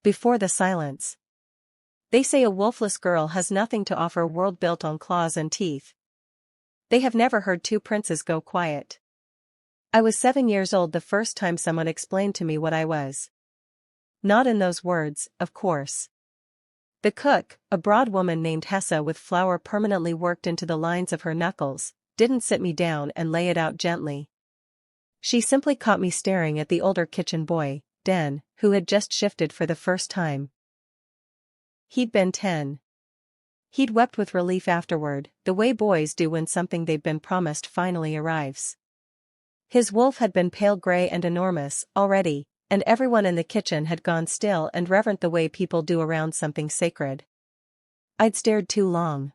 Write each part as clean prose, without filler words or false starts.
Before the silence. They say a wolfless girl has nothing to offer a world built on claws and teeth. They have never heard two princes go quiet. I was 7 years old the first time someone explained to me what I was. Not in those words, of course. The cook, a broad woman named Hesse with flour permanently worked into the lines of her knuckles, didn't sit me down and lay it out gently. She simply caught me staring at the older kitchen boy, Den, who had just shifted for the first time. He'd been 10. He'd wept with relief afterward, the way boys do when something they've been promised finally arrives. His wolf had been pale gray and enormous, already, and everyone in the kitchen had gone still and reverent the way people do around something sacred. I'd stared too long.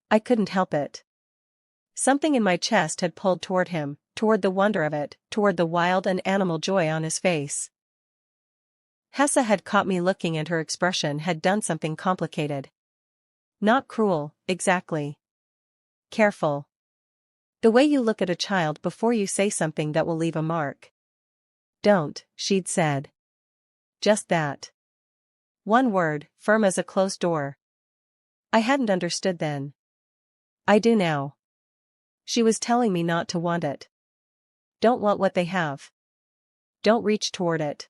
I couldn't help it. Something in my chest had pulled toward him, toward the wonder of it, toward the wild and animal joy on his face. Hesse had caught me looking and her expression had done something complicated. Not cruel, exactly. Careful. The way you look at a child before you say something that will leave a mark. Don't, she'd said. Just that. One word, firm as a closed door. I hadn't understood then. I do now. She was telling me not to want it. Don't want what they have. Don't reach toward it.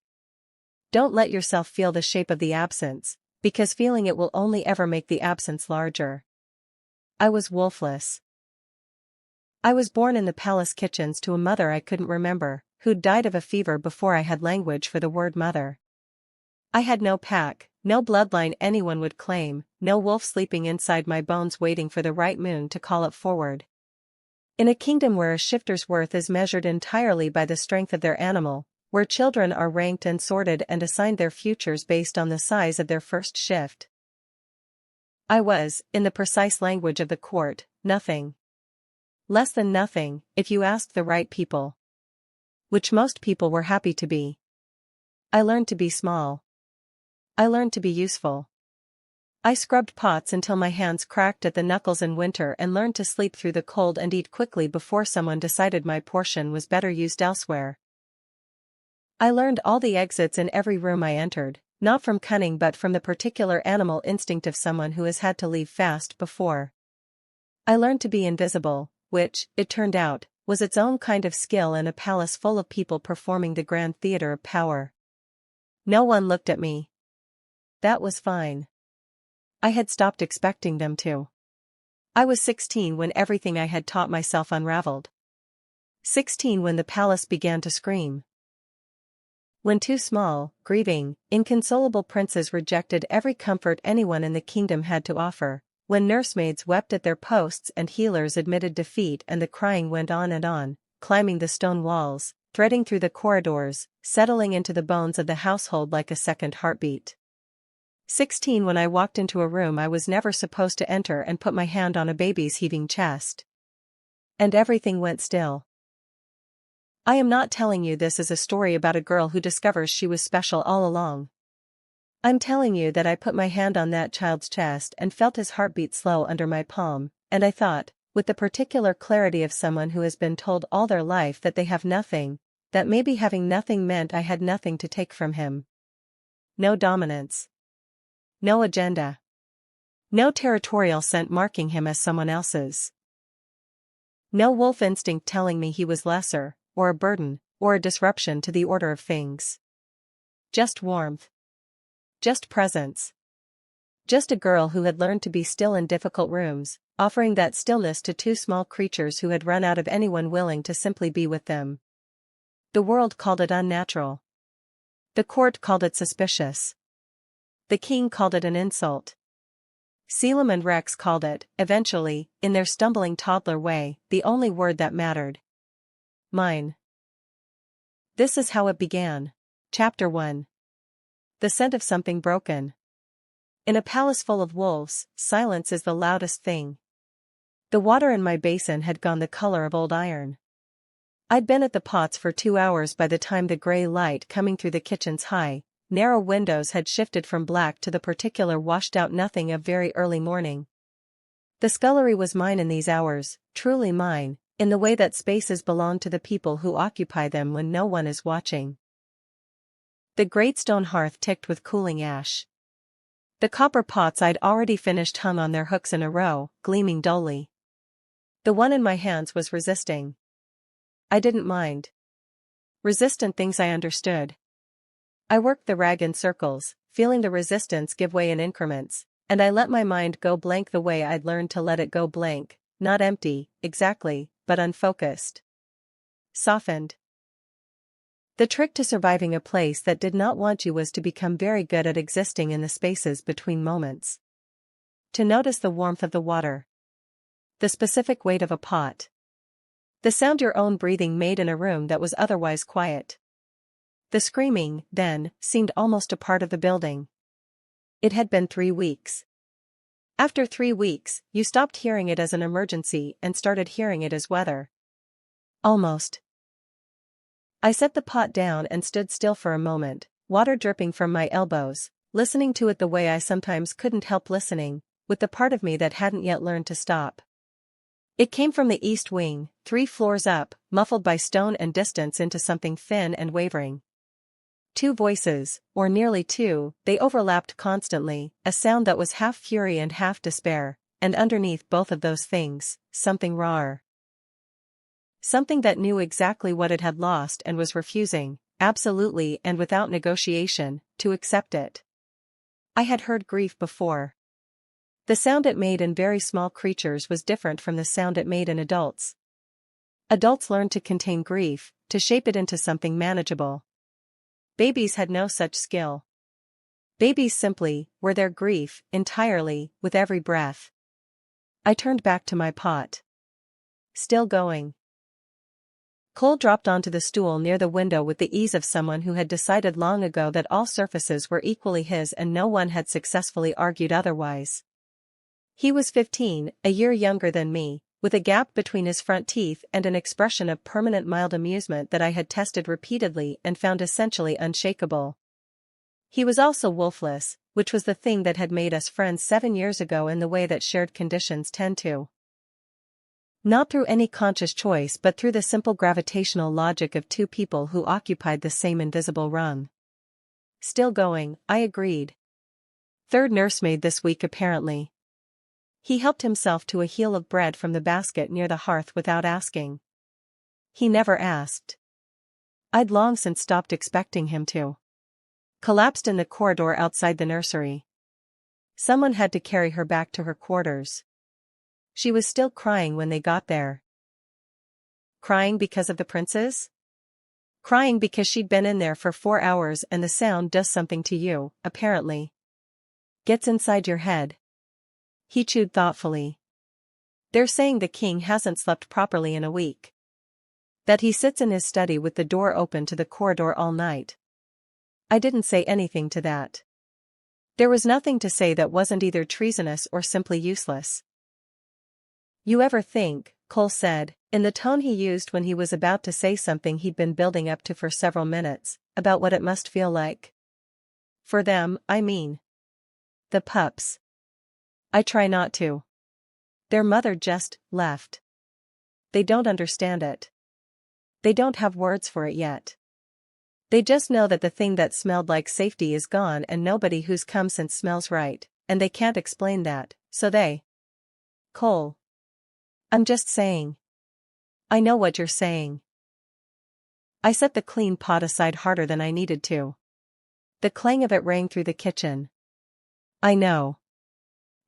Don't let yourself feel the shape of the absence, because feeling it will only ever make the absence larger. I was wolfless. I was born in the palace kitchens to a mother I couldn't remember, who'd died of a fever before I had language for the word mother. I had no pack, no bloodline anyone would claim, no wolf sleeping inside my bones waiting for the right moon to call it forward. In a kingdom where a shifter's worth is measured entirely by the strength of their animal, where children are ranked and sorted and assigned their futures based on the size of their first shift. I was, in the precise language of the court, nothing. Less than nothing, if you asked the right people. Which most people were happy to be. I learned to be small. I learned to be useful. I scrubbed pots until my hands cracked at the knuckles in winter and learned to sleep through the cold and eat quickly before someone decided my portion was better used elsewhere. I learned all the exits in every room I entered, not from cunning but from the particular animal instinct of someone who has had to leave fast before. I learned to be invisible, which, it turned out, was its own kind of skill in a palace full of people performing the grand theater of power. No one looked at me. That was fine. I had stopped expecting them to. I was 16 when everything I had taught myself unraveled. 16 when the palace began to scream. When two small, grieving, inconsolable princes rejected every comfort anyone in the kingdom had to offer, when nursemaids wept at their posts and healers admitted defeat and the crying went on, climbing the stone walls, threading through the corridors, settling into the bones of the household like a second heartbeat. 16 when I walked into a room I was never supposed to enter and put my hand on a baby's heaving chest. And everything went still. I am not telling you this as a story about a girl who discovers she was special all along. I'm telling you that I put my hand on that child's chest and felt his heartbeat slow under my palm, and I thought, with the particular clarity of someone who has been told all their life that they have nothing, that maybe having nothing meant I had nothing to take from him. No dominance. No agenda. No territorial scent marking him as someone else's. No wolf instinct telling me he was lesser, or a burden, or a disruption to the order of things. Just warmth. Just presence. Just a girl who had learned to be still in difficult rooms, offering that stillness to two small creatures who had run out of anyone willing to simply be with them. The world called it unnatural. The court called it suspicious. The king called it an insult. Caelum and Rex called it, eventually, in their stumbling toddler way, the only word that mattered. Mine. This is how it began. Chapter 1. The scent of something broken. In a palace full of wolves, silence is the loudest thing. The water in my basin had gone the color of old iron. I'd been at the pots for 2 hours by the time the gray light coming through the kitchen's high, narrow windows had shifted from black to the particular washed-out nothing of very early morning. The scullery was mine in these hours, truly mine, in the way that spaces belong to the people who occupy them when no one is watching. The great stone hearth ticked with cooling ash. The copper pots I'd already finished hung on their hooks in a row, gleaming dully. The one in my hands was resisting. I didn't mind. Resistant things I understood. I worked the rag in circles, feeling the resistance give way in increments, and I let my mind go blank the way I'd learned to let it go blank, not empty, exactly, but unfocused. Softened. The trick to surviving a place that did not want you was to become very good at existing in the spaces between moments. To notice the warmth of the water. The specific weight of a pot. The sound your own breathing made in a room that was otherwise quiet. The screaming, then, seemed almost a part of the building. It had been 3 weeks. After 3 weeks, you stopped hearing it as an emergency and started hearing it as weather. Almost. I set the pot down and stood still for a moment, water dripping from my elbows, listening to it the way I sometimes couldn't help listening, with the part of me that hadn't yet learned to stop. It came from the east wing, 3 floors up, muffled by stone and distance into something thin and wavering. 2 voices, or nearly 2, they overlapped constantly, a sound that was half fury and half despair, and underneath both of those things, something rawer. Something that knew exactly what it had lost and was refusing, absolutely and without negotiation, to accept it. I had heard grief before. The sound it made in very small creatures was different from the sound it made in adults. Adults learn to contain grief, to shape it into something manageable. Babies had no such skill. Babies simply were their grief, entirely, with every breath. I turned back to my pot. Still going. Cole dropped onto the stool near the window with the ease of someone who had decided long ago that all surfaces were equally his and no one had successfully argued otherwise. He was 15, a year younger than me, with a gap between his front teeth and an expression of permanent mild amusement that I had tested repeatedly and found essentially unshakable. He was also wolfless, which was the thing that had made us friends 7 years ago in the way that shared conditions tend to. Not through any conscious choice but through the simple gravitational logic of 2 people who occupied the same invisible rung. Still going, I agreed. 3rd nursemaid this week apparently. He helped himself to a heel of bread from the basket near the hearth without asking. He never asked. I'd long since stopped expecting him to. Collapsed in the corridor outside the nursery. Someone had to carry her back to her quarters. She was still crying when they got there. Crying because of the princes? Crying because she'd been in there for 4 hours and the sound does something to you, apparently. Gets inside your head. He chewed thoughtfully. They're saying the king hasn't slept properly in a week. That he sits in his study with the door open to the corridor all night. I didn't say anything to that. There was nothing to say that wasn't either treasonous or simply useless. You ever think, Cole said, in the tone he used when he was about to say something he'd been building up to for several minutes, about what it must feel like? For them, I mean. The pups. I try not to. Their mother just left. They don't understand it. They don't have words for it yet. They just know that the thing that smelled like safety is gone and nobody who's come since smells right, and they can't explain that, so they. Cole. I'm just saying. I know what you're saying. I set the clean pot aside harder than I needed to. The clang of it rang through the kitchen. I know.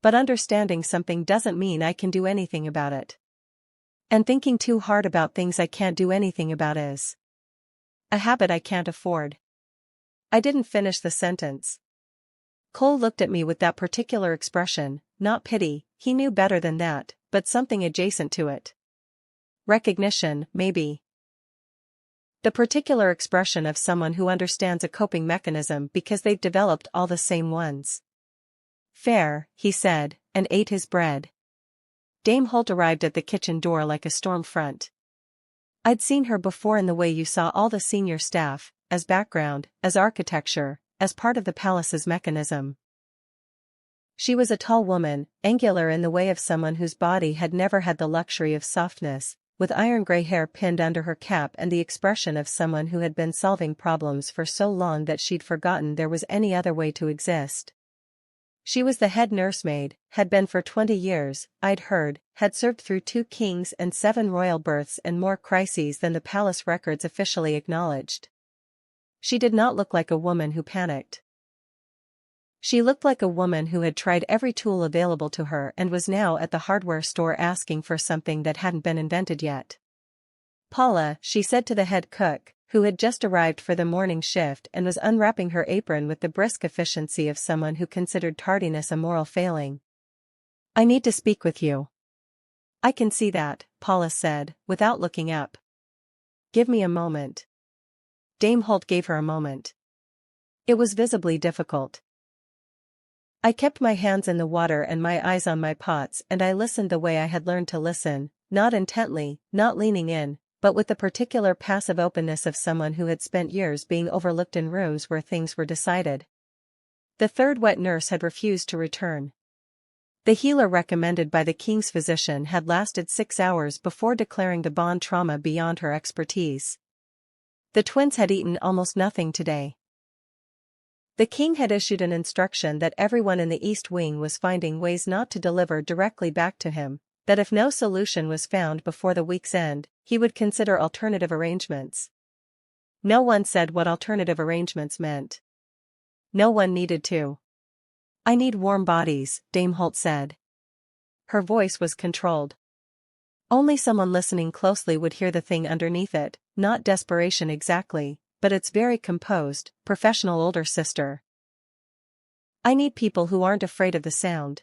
But understanding something doesn't mean I can do anything about it. And thinking too hard about things I can't do anything about is a habit I can't afford. I didn't finish the sentence. Cole looked at me with that particular expression, not pity, he knew better than that, but something adjacent to it. Recognition, maybe. The particular expression of someone who understands a coping mechanism because they've developed all the same ones. Fair, he said, and ate his bread. Dame Holt arrived at the kitchen door like a storm front. I'd seen her before in the way you saw all the senior staff, as background, as architecture, as part of the palace's mechanism. She was a tall woman, angular in the way of someone whose body had never had the luxury of softness, with iron-gray hair pinned under her cap and the expression of someone who had been solving problems for so long that she'd forgotten there was any other way to exist. She was the head nursemaid, had been for 20 years, I'd heard, had served through 2 kings and 7 royal births and more crises than the palace records officially acknowledged. She did not look like a woman who panicked. She looked like a woman who had tried every tool available to her and was now at the hardware store asking for something that hadn't been invented yet. "Paula," she said to the head cook, who had just arrived for the morning shift and was unwrapping her apron with the brisk efficiency of someone who considered tardiness a moral failing. "I need to speak with you." "I can see that," Paula said, without looking up. "Give me a moment." Dame Holt gave her a moment. It was visibly difficult. I kept my hands in the water and my eyes on my pots, and I listened the way I had learned to listen, not intently, not leaning in, but with the particular passive openness of someone who had spent years being overlooked in rooms where things were decided. The third wet nurse had refused to return. The healer recommended by the king's physician had lasted 6 hours before declaring the bond trauma beyond her expertise. The twins had eaten almost nothing today. The king had issued an instruction that everyone in the East Wing was finding ways not to deliver directly back to him, that if no solution was found before the week's end, he would consider alternative arrangements. No one said what alternative arrangements meant. No one needed to. "I need warm bodies," Dame Holt said. Her voice was controlled. Only someone listening closely would hear the thing underneath it, not desperation exactly, but its very composed, professional older sister. "I need people who aren't afraid of the sound.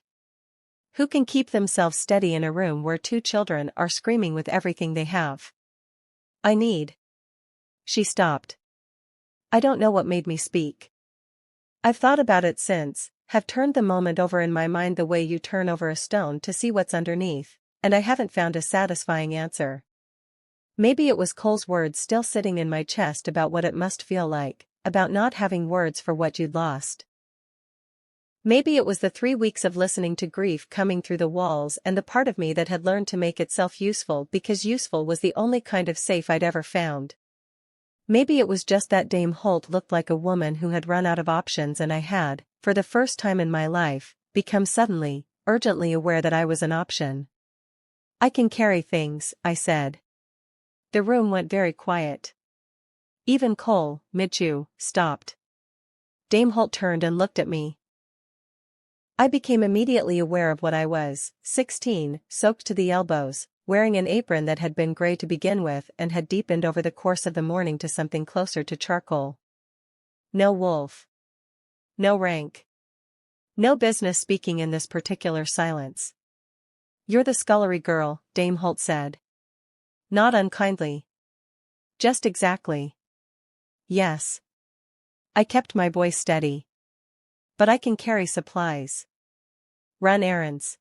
Who can keep themselves steady in a room where 2 children are screaming with everything they have. I need..." She stopped. I don't know what made me speak. I've thought about it since, have turned the moment over in my mind the way you turn over a stone to see what's underneath, and I haven't found a satisfying answer. Maybe it was Cole's words still sitting in my chest about what it must feel like, about not having words for what you'd lost. Maybe it was the 3 weeks of listening to grief coming through the walls and the part of me that had learned to make itself useful because useful was the only kind of safe I'd ever found. Maybe it was just that Dame Holt looked like a woman who had run out of options and I had, for the first time in my life, become suddenly, urgently aware that I was an option. "I can carry things," I said. The room went very quiet. Even Cole, mid-chew, stopped. Dame Holt turned and looked at me. I became immediately aware of what I was, 16, soaked to the elbows, wearing an apron that had been gray to begin with and had deepened over the course of the morning to something closer to charcoal. No wolf. No rank. No business speaking in this particular silence. "You're the scullery girl," Dame Holt said. Not unkindly. "Just exactly." "Yes." I kept my voice steady. "But I can carry supplies. Run errands.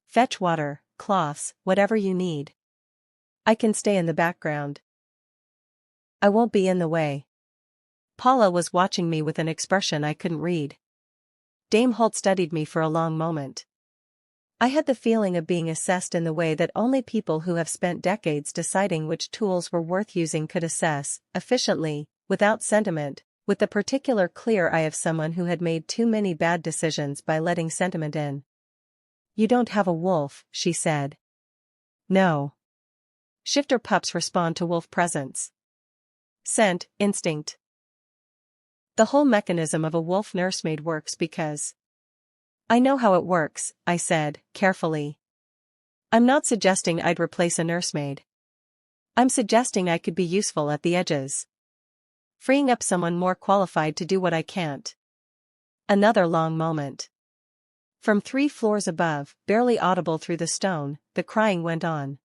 Fetch water, cloths, whatever you need. I can stay in the background. I won't be in the way." Paula was watching me with an expression I couldn't read. Dame Holt studied me for a long moment. I had the feeling of being assessed in the way that only people who have spent decades deciding which tools were worth using could assess, efficiently, without sentiment, with the particular clear eye of someone who had made too many bad decisions by letting sentiment in. "You don't have a wolf," she said. "No. Shifter pups respond to wolf presence. Scent, instinct. The whole mechanism of a wolf nursemaid works because..." "I know how it works," I said, carefully. "I'm not suggesting I'd replace a nursemaid. I'm suggesting I could be useful at the edges. Freeing up someone more qualified to do what I can't." Another long moment. From 3 floors above, barely audible through the stone, the crying went on.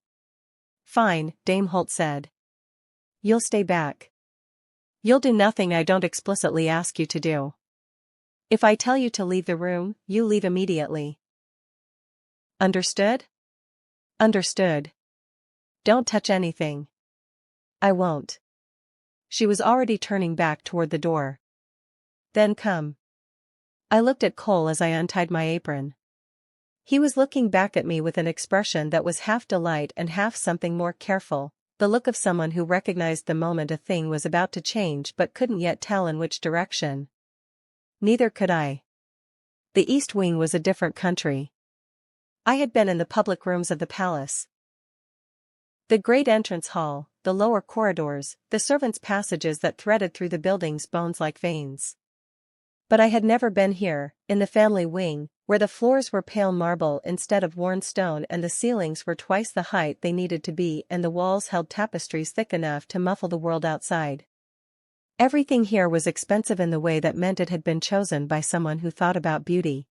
"Fine," Dame Holt said. "You'll stay back. You'll do nothing I don't explicitly ask you to do. If I tell you to leave the room, you leave immediately. Understood?" "Understood. Don't touch anything." "I won't." She was already turning back toward the door. "Then come." I looked at Cole as I untied my apron. He was looking back at me with an expression that was half delight and half something more careful, the look of someone who recognized the moment a thing was about to change but couldn't yet tell in which direction. Neither could I. The East Wing was a different country. I had been in the public rooms of the palace. The great entrance hall, the lower corridors, the servants' passages that threaded through the building's bones like veins. But I had never been here, in the family wing, where the floors were pale marble instead of worn stone and the ceilings were twice the height they needed to be and the walls held tapestries thick enough to muffle the world outside. Everything here was expensive in the way that meant it had been chosen by someone who thought about beauty.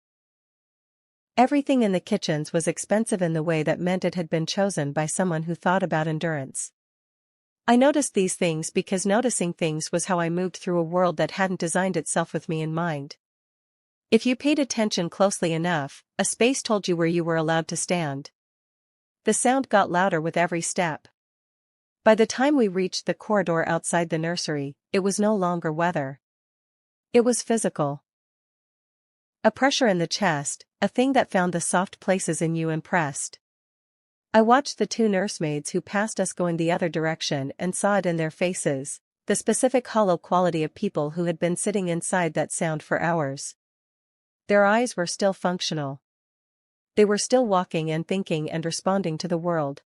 Everything in the kitchens was expensive in the way that meant it had been chosen by someone who thought about endurance. I noticed these things because noticing things was how I moved through a world that hadn't designed itself with me in mind. If you paid attention closely enough, a space told you where you were allowed to stand. The sound got louder with every step. By the time we reached the corridor outside the nursery, it was no longer weather. It was physical. A pressure in the chest, a thing that found the soft places in you and pressed. I watched the two nursemaids who passed us going the other direction and saw it in their faces, the specific hollow quality of people who had been sitting inside that sound for hours. Their eyes were still functional. They were still walking and thinking and responding to the world.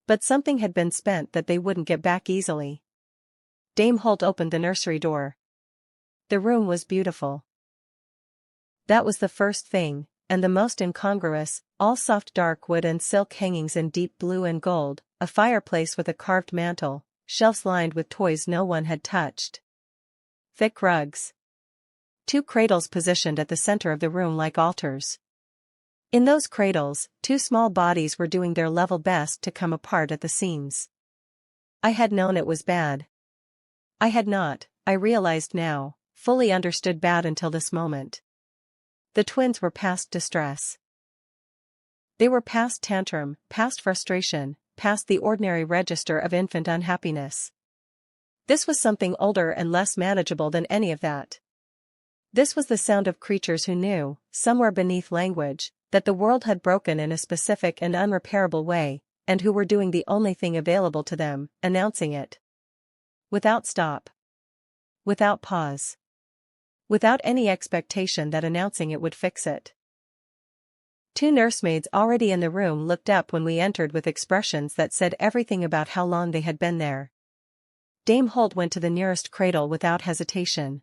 But something had been spent that they wouldn't get back easily. Dame Holt opened the nursery door. The room was beautiful. That was the first thing, and the most incongruous, all soft dark wood and silk hangings in deep blue and gold, a fireplace with a carved mantel, shelves lined with toys no one had touched. Thick rugs. Two cradles positioned at the center of the room like altars. In those cradles, two small bodies were doing their level best to come apart at the seams. I had known it was bad. I had not, I realized now, fully understood bad until this moment. The twins were past distress. They were past tantrum, past frustration, past the ordinary register of infant unhappiness. This was something older and less manageable than any of that. This was the sound of creatures who knew, somewhere beneath language, that the world had broken in a specific and unrepairable way, and who were doing the only thing available to them, announcing it. Without stop. Without pause. Without any expectation that announcing it would fix it. Two nursemaids already in the room looked up when we entered with expressions that said everything about how long they had been there. Dame Holt went to the nearest cradle without hesitation.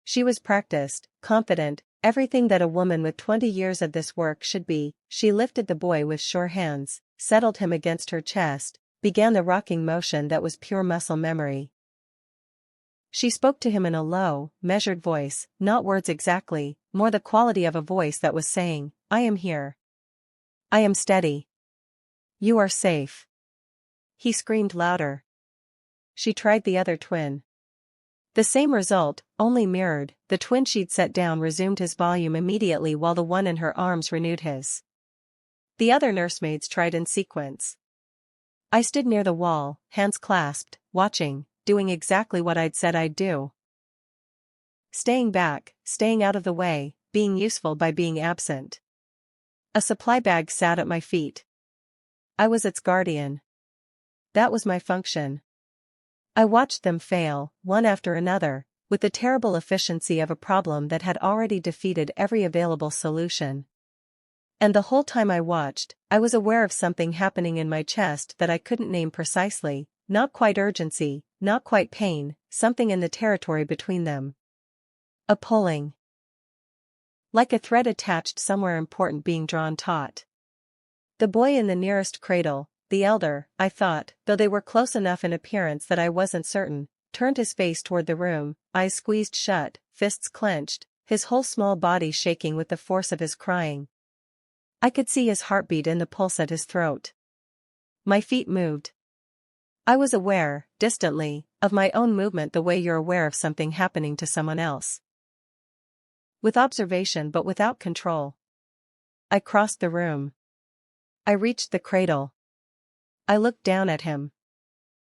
She was practiced, confident, everything that a woman with 20 years of this work should be. She lifted the boy with sure hands, settled him against her chest, began the rocking motion that was pure muscle memory. She spoke to him in a low, measured voice, not words exactly, more the quality of a voice that was saying, "I am here. I am steady. You are safe." He screamed louder. She tried the other twin. The same result, only mirrored. The twin she'd set down resumed his volume immediately while the one in her arms renewed his. The other nursemaids tried in sequence. I stood near the wall, hands clasped, watching, doing exactly what I'd said I'd do. Staying back, staying out of the way, being useful by being absent. A supply bag sat at my feet. I was its guardian. That was my function. I watched them fail, one after another, with the terrible efficiency of a problem that had already defeated every available solution. And the whole time I watched, I was aware of something happening in my chest that I couldn't name precisely, not quite urgency, not quite pain, something in the territory between them. A pulling. Like a thread attached somewhere important being drawn taut. The boy in the nearest cradle, the elder, I thought, though they were close enough in appearance that I wasn't certain, turned his face toward the room, eyes squeezed shut, fists clenched, his whole small body shaking with the force of his crying. I could see his heartbeat in the pulse at his throat. My feet moved. I was aware, distantly, of my own movement the way you're aware of something happening to someone else. With observation but without control. I crossed the room. I reached the cradle. I looked down at him.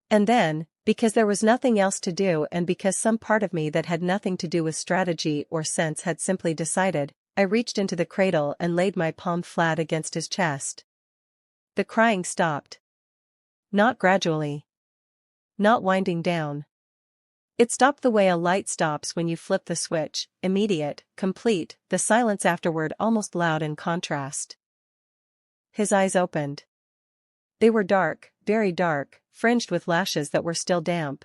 And then, because there was nothing else to do and because some part of me that had nothing to do with strategy or sense had simply decided, I reached into the cradle and laid my palm flat against his chest. The crying stopped. Not gradually. Not winding down. It stopped the way a light stops when you flip the switch, immediate, complete, the silence afterward almost loud in contrast. His eyes opened. They were dark, very dark, fringed with lashes that were still damp.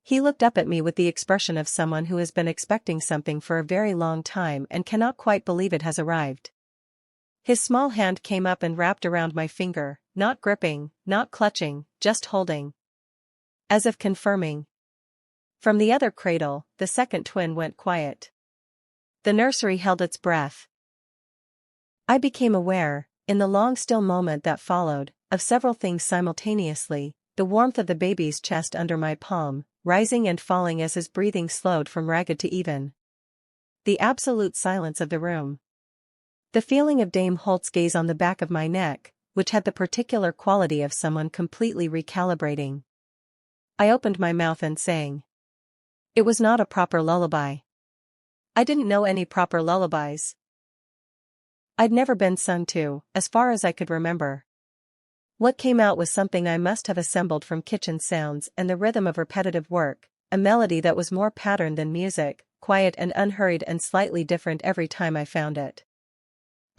He looked up at me with the expression of someone who has been expecting something for a very long time and cannot quite believe it has arrived. His small hand came up and wrapped around my finger, not gripping, not clutching, just holding. As if confirming. From the other cradle, the second twin went quiet. The nursery held its breath. I became aware, in the long still moment that followed, of several things simultaneously: the warmth of the baby's chest under my palm, rising and falling as his breathing slowed from ragged to even. The absolute silence of the room. The feeling of Dame Holt's gaze on the back of my neck, which had the particular quality of someone completely recalibrating. I opened my mouth and sang. It was not a proper lullaby. I didn't know any proper lullabies. I'd never been sung to, as far as I could remember. What came out was something I must have assembled from kitchen sounds and the rhythm of repetitive work, a melody that was more pattern than music, quiet and unhurried and slightly different every time I found it.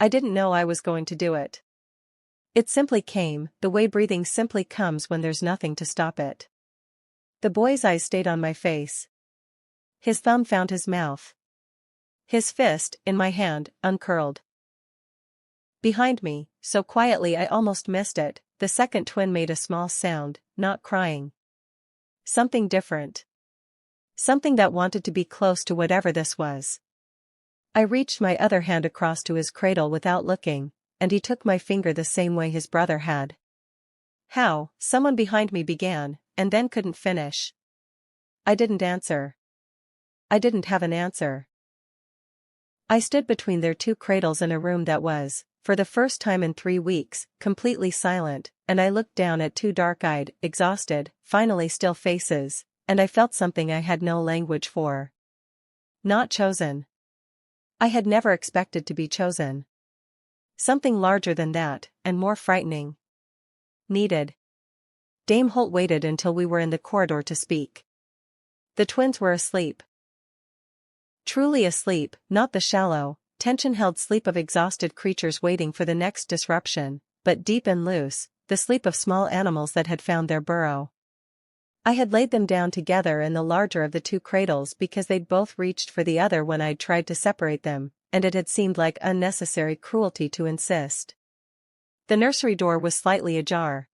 I didn't know I was going to do it. It simply came, the way breathing simply comes when there's nothing to stop it. The boy's eyes stayed on my face. His thumb found his mouth. His fist, in my hand, uncurled. Behind me, so quietly I almost missed it, the second twin made a small sound, not crying. Something different. Something that wanted to be close to whatever this was. I reached my other hand across to his cradle without looking, and he took my finger the same way his brother had. How? Someone behind me began, and then couldn't finish. I didn't answer. I didn't have an answer. I stood between their two cradles in a room that was, for the first time in 3 weeks, completely silent, and I looked down at two dark-eyed, exhausted, finally still faces, and I felt something I had no language for. Not chosen. I had never expected to be chosen. Something larger than that, and more frightening. Needed. Dame Holt waited until we were in the corridor to speak. The twins were asleep. Truly asleep, not the shallow, tension-held sleep of exhausted creatures waiting for the next disruption, but deep and loose, the sleep of small animals that had found their burrow. I had laid them down together in the larger of the two cradles because they'd both reached for the other when I'd tried to separate them, and it had seemed like unnecessary cruelty to insist. The nursery door was slightly ajar.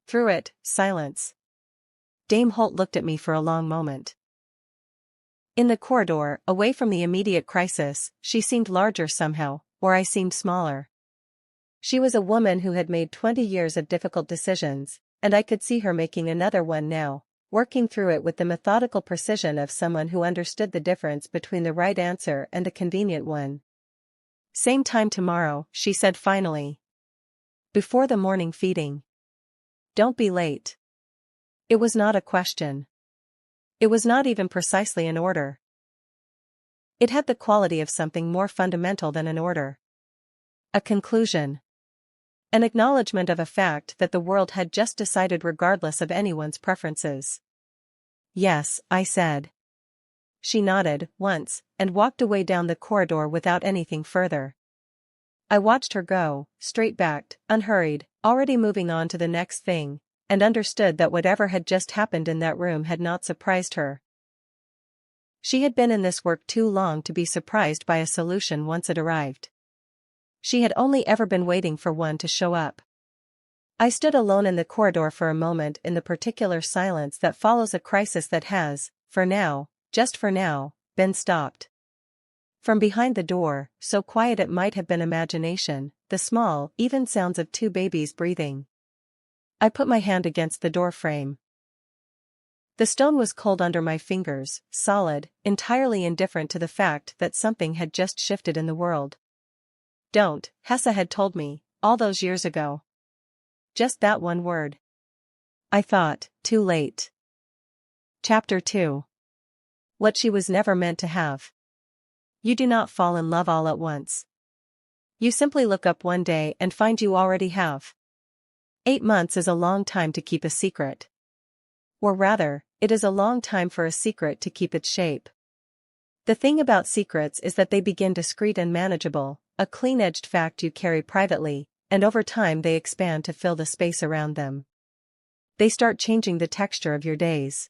Through it, silence. Dame Holt looked at me for a long moment. In the corridor, away from the immediate crisis, she seemed larger somehow, or I seemed smaller. She was a woman who had made 20 years of difficult decisions, and I could see her making another one now, working through it with the methodical precision of someone who understood the difference between the right answer and the convenient one. Same time tomorrow, she said finally. Before the morning feeding. Don't be late. It was not a question. It was not even precisely an order. It had the quality of something more fundamental than an order. A conclusion. An acknowledgement of a fact that the world had just decided regardless of anyone's preferences. Yes, I said. She nodded, once, and walked away down the corridor without anything further. I watched her go, straight-backed, unhurried, already moving on to the next thing, and understood that whatever had just happened in that room had not surprised her. She had been in this work too long to be surprised by a solution once it arrived. She had only ever been waiting for one to show up. I stood alone in the corridor for a moment in the particular silence that follows a crisis that has, for now, just for now, been stopped. From behind the door, so quiet it might have been imagination, the small, even sounds of two babies breathing. I put my hand against the door frame. The stone was cold under my fingers, solid, entirely indifferent to the fact that something had just shifted in the world. Don't, Hessa had told me, all those years ago. Just that one word. I thought, too late. Chapter 2. What she was never meant to have. You do not fall in love all at once. You simply look up one day and find you already have. 8 months is a long time to keep a secret. Or rather, it is a long time for a secret to keep its shape. The thing about secrets is that they begin discreet and manageable, a clean-edged fact you carry privately, and over time they expand to fill the space around them. They start changing the texture of your days.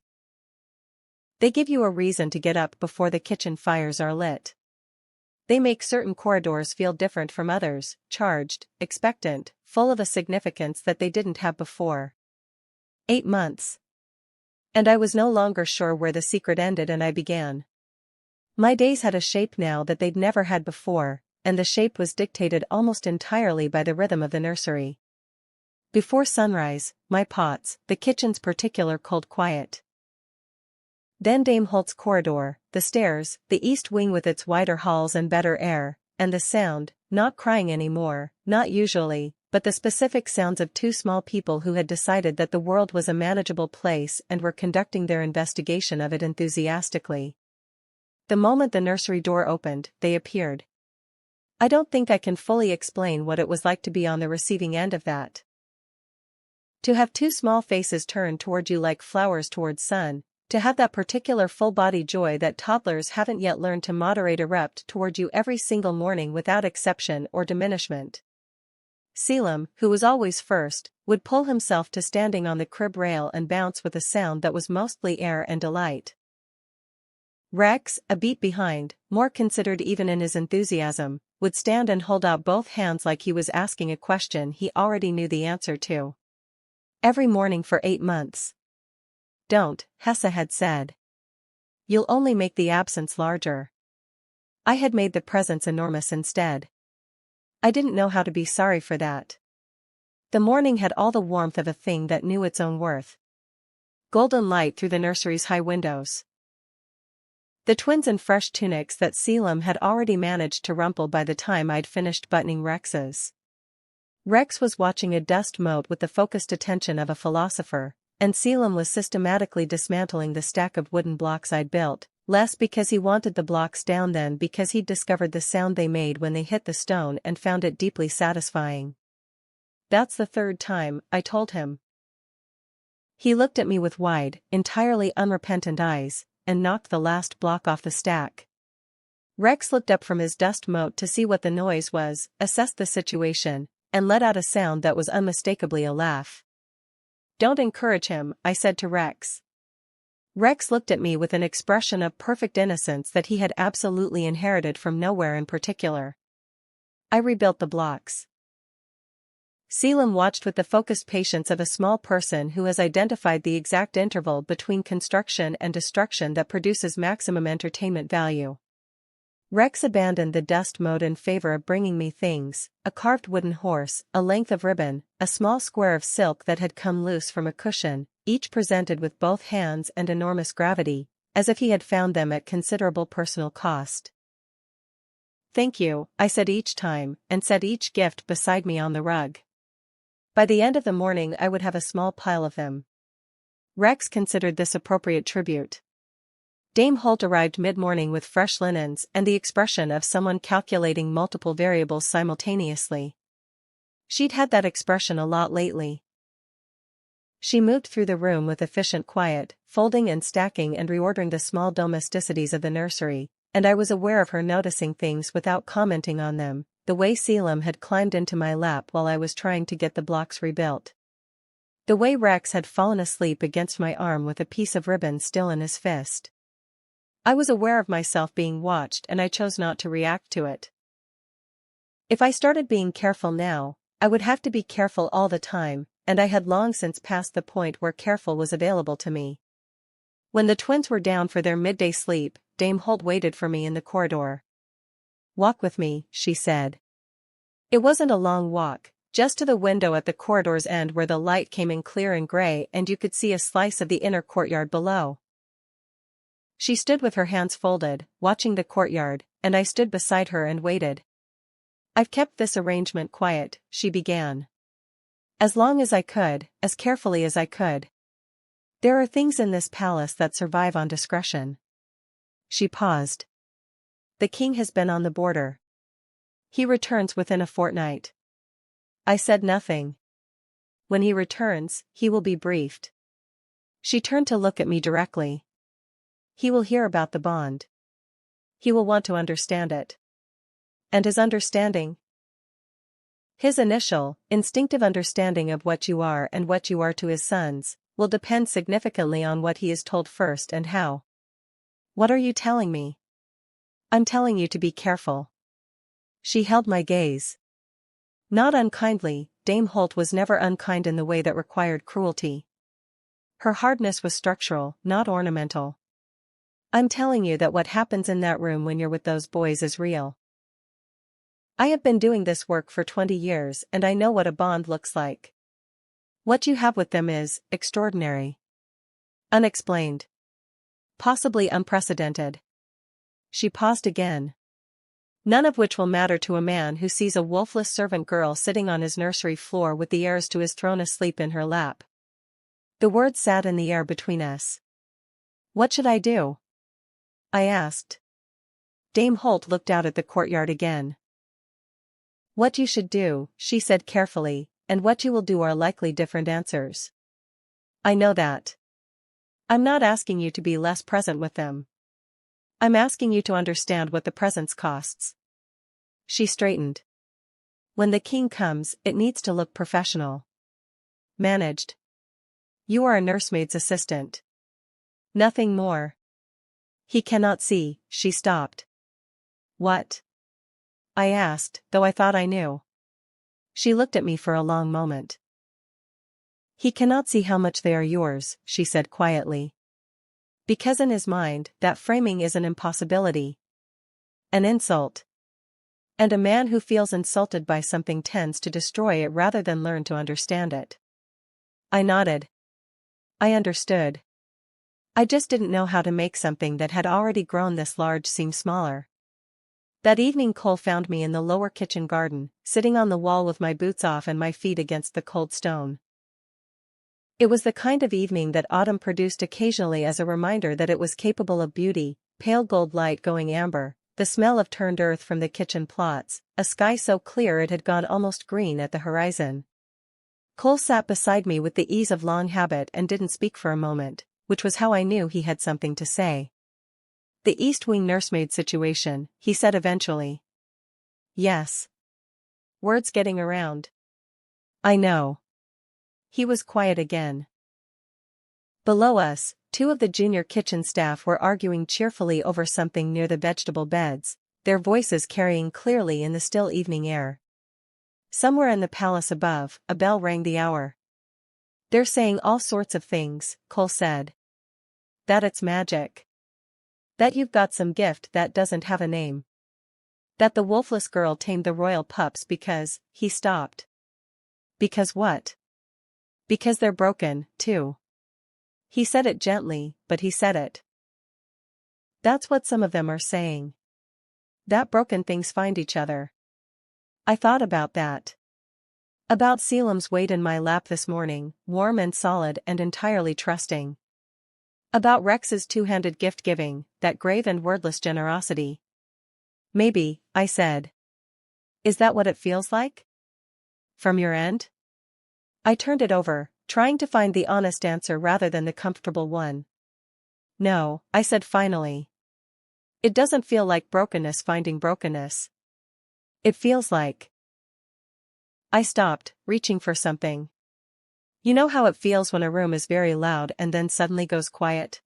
They give you a reason to get up before the kitchen fires are lit. They make certain corridors feel different from others, charged, expectant, full of a significance that they didn't have before. 8 months. And I was no longer sure where the secret ended and I began. My days had a shape now that they'd never had before, and the shape was dictated almost entirely by the rhythm of the nursery. Before sunrise, my pots, the kitchen's particular cold quiet. Then Dame Holt's corridor, the stairs, the east wing with its wider halls and better air, and the sound, not crying anymore, not usually, but the specific sounds of 2 small people who had decided that the world was a manageable place and were conducting their investigation of it enthusiastically. The moment the nursery door opened, they appeared. I don't think I can fully explain what it was like to be on the receiving end of that. To have 2 small faces turned toward you like flowers toward sun, to have that particular full-body joy that toddlers haven't yet learned to moderate erupt toward you every single morning without exception or diminishment. Caelum, who was always first, would pull himself to standing on the crib rail and bounce with a sound that was mostly air and delight. Rex, a beat behind, more considered even in his enthusiasm, would stand and hold out both hands like he was asking a question he already knew the answer to. Every morning for 8 months. Don't, Hessa had said. You'll only make the absence larger. I had made the presence enormous instead. I didn't know how to be sorry for that. The morning had all the warmth of a thing that knew its own worth. Golden light through the nursery's high windows. The twins in fresh tunics that Caelum had already managed to rumple by the time I'd finished buttoning Rex's. Rex was watching a dust mote with the focused attention of a philosopher, and Caelum was systematically dismantling the stack of wooden blocks I'd built, less because he wanted the blocks down than because he'd discovered the sound they made when they hit the stone and found it deeply satisfying. That's the 3rd time, I told him. He looked at me with wide, entirely unrepentant eyes, and knocked the last block off the stack. Rex looked up from his dust mote to see what the noise was, assessed the situation, and let out a sound that was unmistakably a laugh. Don't encourage him, I said to Rex. Rex looked at me with an expression of perfect innocence that he had absolutely inherited from nowhere in particular. I rebuilt the blocks. Caelum watched with the focused patience of a small person who has identified the exact interval between construction and destruction that produces maximum entertainment value. Rex abandoned the dust mote in favor of bringing me things: a carved wooden horse, a length of ribbon, a small square of silk that had come loose from a cushion, each presented with both hands and enormous gravity, as if he had found them at considerable personal cost. Thank you, I said each time, and set each gift beside me on the rug. By the end of the morning I would have a small pile of them. Rex considered this appropriate tribute. Dame Holt arrived mid-morning with fresh linens and the expression of someone calculating multiple variables simultaneously. She'd had that expression a lot lately. She moved through the room with efficient quiet, folding and stacking and reordering the small domesticities of the nursery, and I was aware of her noticing things without commenting on them, the way Caelum had climbed into my lap while I was trying to get the blocks rebuilt. The way Rex had fallen asleep against my arm with a piece of ribbon still in his fist. I was aware of myself being watched and I chose not to react to it. If I started being careful now, I would have to be careful all the time, and I had long since passed the point where careful was available to me. When the twins were down for their midday sleep, Dame Holt waited for me in the corridor. "Walk with me," she said. It wasn't a long walk, just to the window at the corridor's end where the light came in clear and gray and you could see a slice of the inner courtyard below. She stood with her hands folded, watching the courtyard, and I stood beside her and waited. "I've kept this arrangement quiet," she began. "As long as I could, as carefully as I could. There are things in this palace that survive on discretion." She paused. The king has been on the border. He returns within a fortnight. I said nothing. When he returns, he will be briefed. She turned to look at me directly. He will hear about the bond. He will want to understand it. And his understanding? His initial, instinctive understanding of what you are and what you are to his sons, will depend significantly on what he is told first and how. What are you telling me? I'm telling you to be careful. She held my gaze. Not unkindly, Dame Holt was never unkind in the way that required cruelty. Her hardness was structural, not ornamental. I'm telling you that what happens in that room when you're with those boys is real. I have been doing this work for 20 years and I know what a bond looks like. What you have with them is extraordinary. Unexplained. Possibly unprecedented. She paused again. None of which will matter to a man who sees a wolfless servant girl sitting on his nursery floor with the heirs to his throne asleep in her lap. The words sat in the air between us. What should I do? I asked. Dame Holt looked out at the courtyard again. What you should do, she said carefully, and what you will do are likely different answers. I know that. I'm not asking you to be less present with them. I'm asking you to understand what the presence costs. She straightened. When the king comes, it needs to look professional. Managed. You are a nursemaid's assistant. Nothing more. He cannot see, she stopped. What? I asked, though I thought I knew. She looked at me for a long moment. He cannot see how much they are yours, she said quietly. Because in his mind, that framing is an impossibility. An insult. And a man who feels insulted by something tends to destroy it rather than learn to understand it. I nodded. I understood. I just didn't know how to make something that had already grown this large seem smaller. That evening Cole found me in the lower kitchen garden, sitting on the wall with my boots off and my feet against the cold stone. It was the kind of evening that autumn produced occasionally as a reminder that it was capable of beauty, pale gold light going amber, the smell of turned earth from the kitchen plots, a sky so clear it had gone almost green at the horizon. Cole sat beside me with the ease of long habit and didn't speak for a moment, which was how I knew he had something to say. The East Wing nursemaid situation, he said eventually. Yes. Words getting around. I know. He was quiet again. Below us, two of the junior kitchen staff were arguing cheerfully over something near the vegetable beds, their voices carrying clearly in the still evening air. Somewhere in the palace above, a bell rang the hour. They're saying all sorts of things, Cole said. That it's magic. That you've got some gift that doesn't have a name. That the wolfless girl tamed the royal pups because, he stopped. Because what? Because they're broken, too. He said it gently, but he said it. That's what some of them are saying. That broken things find each other. I thought about that. About Caelum's weight in my lap this morning, warm and solid and entirely trusting. About Rex's two-handed gift-giving, that grave and wordless generosity. Maybe, I said. Is that what it feels like? From your end? I turned it over, trying to find the honest answer rather than the comfortable one. No, I said finally. It doesn't feel like brokenness finding brokenness. It feels like. I stopped, reaching for something. You know how it feels when a room is very loud and then suddenly goes quiet?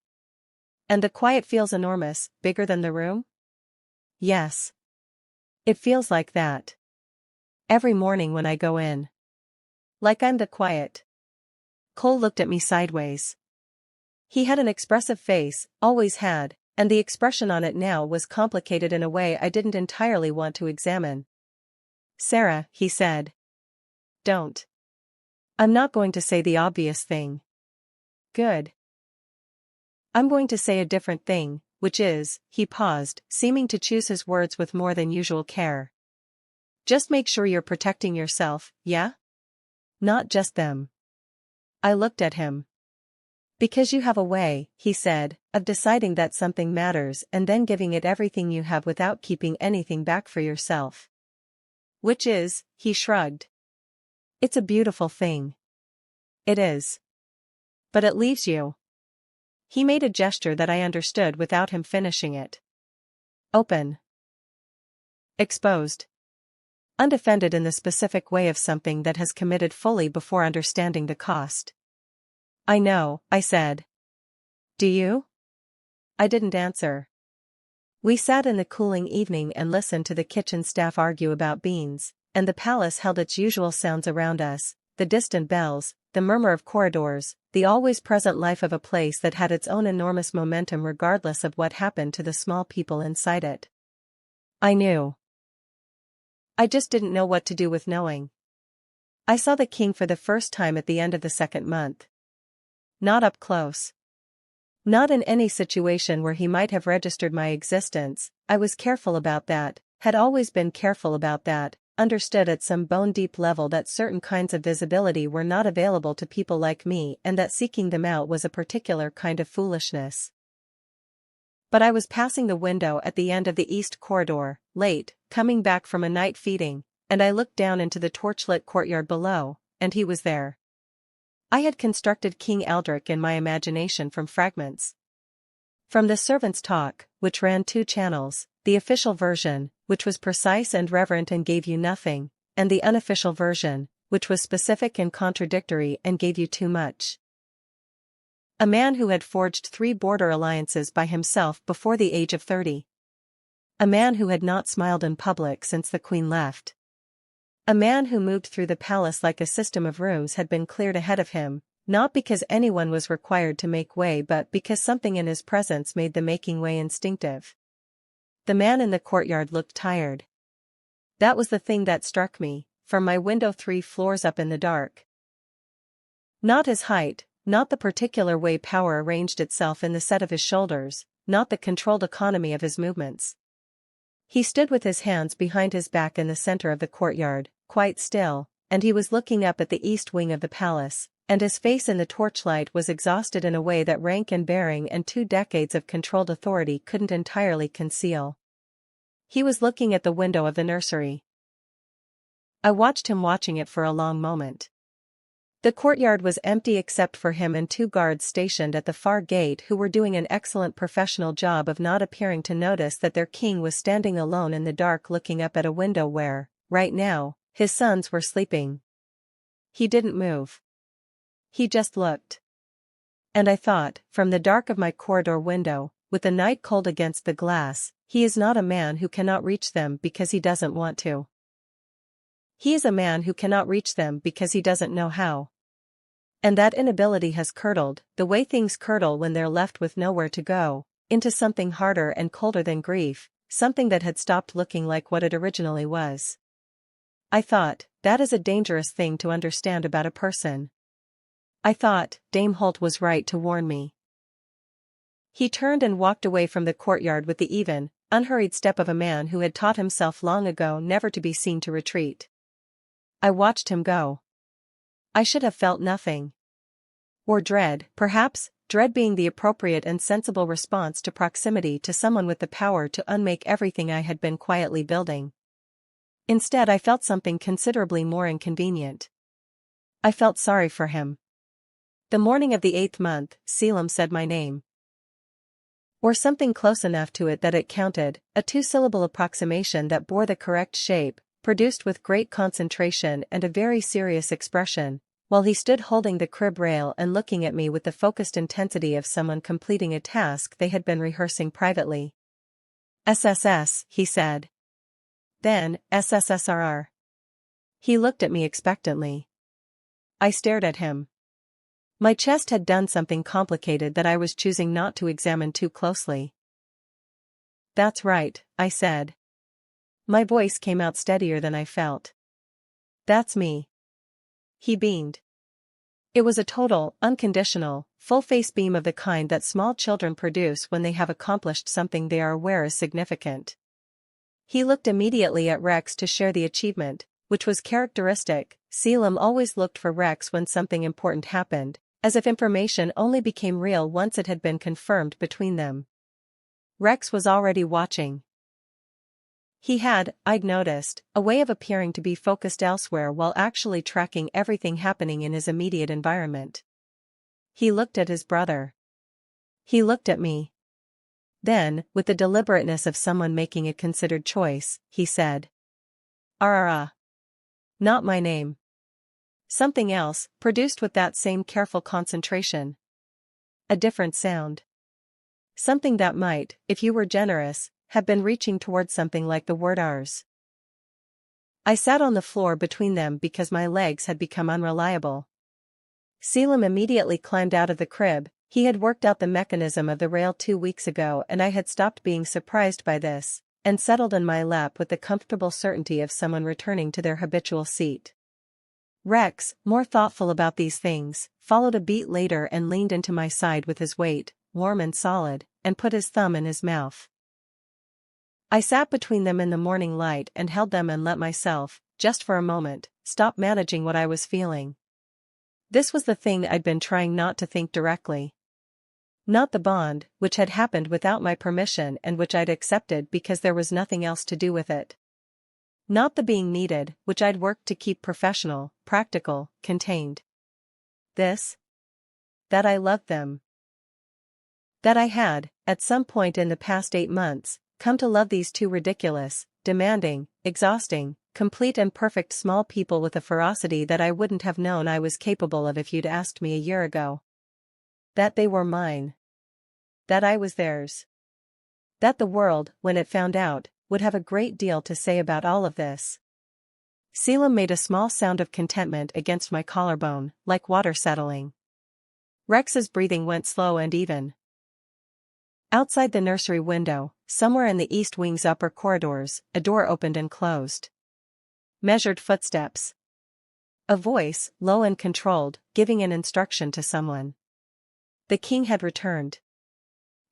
And the quiet feels enormous, bigger than the room? Yes. It feels like that. Every morning when I go in. Like I'm the quiet. Cole looked at me sideways. He had an expressive face, always had, and the expression on it now was complicated in a way I didn't entirely want to examine. Sera, he said. Don't. I'm not going to say the obvious thing. Good. I'm going to say a different thing, which is, he paused, seeming to choose his words with more than usual care. Just make sure you're protecting yourself, yeah? Not just them. I looked at him. Because you have a way, he said, of deciding that something matters and then giving it everything you have without keeping anything back for yourself. Which is, he shrugged. It's a beautiful thing. It is. But it leaves you. He made a gesture that I understood without him finishing it. Open. Exposed. Undefended in the specific way of something that has committed fully before understanding the cost. I know, I said. Do you? I didn't answer. We sat in the cooling evening and listened to the kitchen staff argue about beans, and the palace held its usual sounds around us, the distant bells, the murmur of corridors, the always-present life of a place that had its own enormous momentum regardless of what happened to the small people inside it. I knew. I just didn't know what to do with knowing. I saw the king for the first time at the end of the second month. Not up close. Not in any situation where he might have registered my existence. I was careful about that, had always been careful about that, understood at some bone-deep level that certain kinds of visibility were not available to people like me and that seeking them out was a particular kind of foolishness. But I was passing the window at the end of the east corridor, late, coming back from a night feeding, and I looked down into the torchlit courtyard below, and he was there. I had constructed King Aldrich in my imagination from fragments. From the servants' talk, which ran 2 channels, the official version, which was precise and reverent and gave you nothing, and the unofficial version, which was specific and contradictory and gave you too much. A man who had forged 3 border alliances by himself before the age of 30. A man who had not smiled in public since the Queen left. A man who moved through the palace like a system of rooms had been cleared ahead of him, not because anyone was required to make way but because something in his presence made the making way instinctive. The man in the courtyard looked tired. That was the thing that struck me, from my window 3 floors up in the dark. Not his height, not the particular way power arranged itself in the set of his shoulders, not the controlled economy of his movements. He stood with his hands behind his back in the center of the courtyard, quite still, and he was looking up at the east wing of the palace, and his face in the torchlight was exhausted in a way that rank and bearing and 2 decades of controlled authority couldn't entirely conceal. He was looking at the window of the nursery. I watched him watching it for a long moment. The courtyard was empty except for him and 2 guards stationed at the far gate who were doing an excellent professional job of not appearing to notice that their king was standing alone in the dark looking up at a window where, right now, his sons were sleeping. He didn't move. He just looked. And I thought, from the dark of my corridor window, with the night cold against the glass, he is not a man who cannot reach them because he doesn't want to. He is a man who cannot reach them because he doesn't know how. And that inability has curdled, the way things curdle when they're left with nowhere to go, into something harder and colder than grief, something that had stopped looking like what it originally was. I thought, that is a dangerous thing to understand about a person. I thought, Dame Holt was right to warn me. He turned and walked away from the courtyard with the even, unhurried step of a man who had taught himself long ago never to be seen to retreat. I watched him go. I should have felt nothing. Or dread, perhaps, dread being the appropriate and sensible response to proximity to someone with the power to unmake everything I had been quietly building. Instead I felt something considerably more inconvenient. I felt sorry for him. The morning of the 8th month, Caelum said my name. Or something close enough to it that it counted, a 2-syllable approximation that bore the correct shape, produced with great concentration and a very serious expression, while he stood holding the crib rail and looking at me with the focused intensity of someone completing a task they had been rehearsing privately. SSS, he said. Then, SSSRR. He looked at me expectantly. I stared at him. My chest had done something complicated that I was choosing not to examine too closely. That's right, I said. My voice came out steadier than I felt. That's me. He beamed. It was a total, unconditional, full-face beam of the kind that small children produce when they have accomplished something they are aware is significant. He looked immediately at Rex to share the achievement, which was characteristic. Caelum always looked for Rex when something important happened, As if information only became real once it had been confirmed between them. Rex was already watching. He had, I'd noticed, a way of appearing to be focused elsewhere while actually tracking everything happening in his immediate environment. He looked at his brother. He looked at me. Then, with the deliberateness of someone making a considered choice, he said, Not my name. Something else, produced with that same careful concentration. A different sound. Something that might, if you were generous, have been reaching towards something like the word ours. I sat on the floor between them because my legs had become unreliable. Caelum immediately climbed out of the crib. He had worked out the mechanism of the rail 2 weeks ago and I had stopped being surprised by this, and settled in my lap with the comfortable certainty of someone returning to their habitual seat. Rex, more thoughtful about these things, followed a beat later and leaned into my side with his weight, warm and solid, and put his thumb in his mouth. I sat between them in the morning light and held them and let myself, just for a moment, stop managing what I was feeling. This was the thing I'd been trying not to think directly. Not the bond, which had happened without my permission and which I'd accepted because there was nothing else to do with it. Not the being needed, which I'd worked to keep professional, practical, contained. This. That I loved them. That I had, at some point in the past 8 months, come to love these two ridiculous, demanding, exhausting, complete and perfect small people with a ferocity that I wouldn't have known I was capable of if you'd asked me a year ago. That they were mine. That I was theirs. That the world, when it found out, would have a great deal to say about all of this. Caelum made a small sound of contentment against my collarbone, like water settling. Rex's breathing went slow and even. Outside the nursery window, somewhere in the east wing's upper corridors, a door opened and closed. Measured footsteps. A voice, low and controlled, giving an instruction to someone. The king had returned.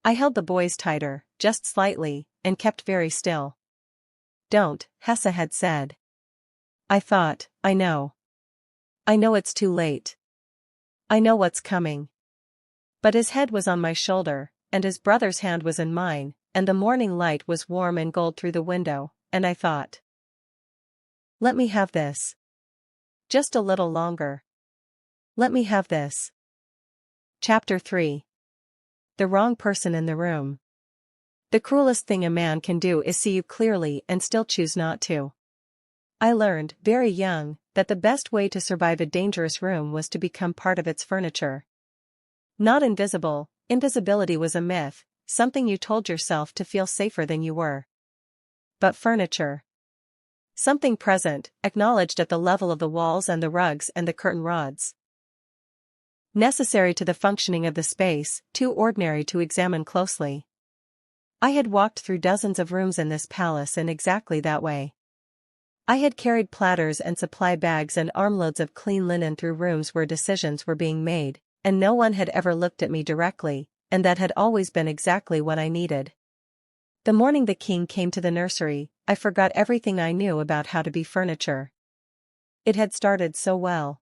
I held the boys tighter, just slightly, and kept very still. Don't, Hessa had said. I thought, I know. I know it's too late. I know what's coming. But his head was on my shoulder, and his brother's hand was in mine, and the morning light was warm and gold through the window, and I thought. Let me have this. Just a little longer. Let me have this. Chapter 3. The wrong person in the room. The cruelest thing a man can do is see you clearly and still choose not to. I learned, very young, that the best way to survive a dangerous room was to become part of its furniture. Not invisible. Invisibility was a myth, something you told yourself to feel safer than you were. But furniture. Something present, acknowledged at the level of the walls and the rugs and the curtain rods. Necessary to the functioning of the space, too ordinary to examine closely. I had walked through dozens of rooms in this palace in exactly that way. I had carried platters and supply bags and armloads of clean linen through rooms where decisions were being made, and no one had ever looked at me directly, and that had always been exactly what I needed. The morning the king came to the nursery, I forgot everything I knew about how to be furniture. It had started so well.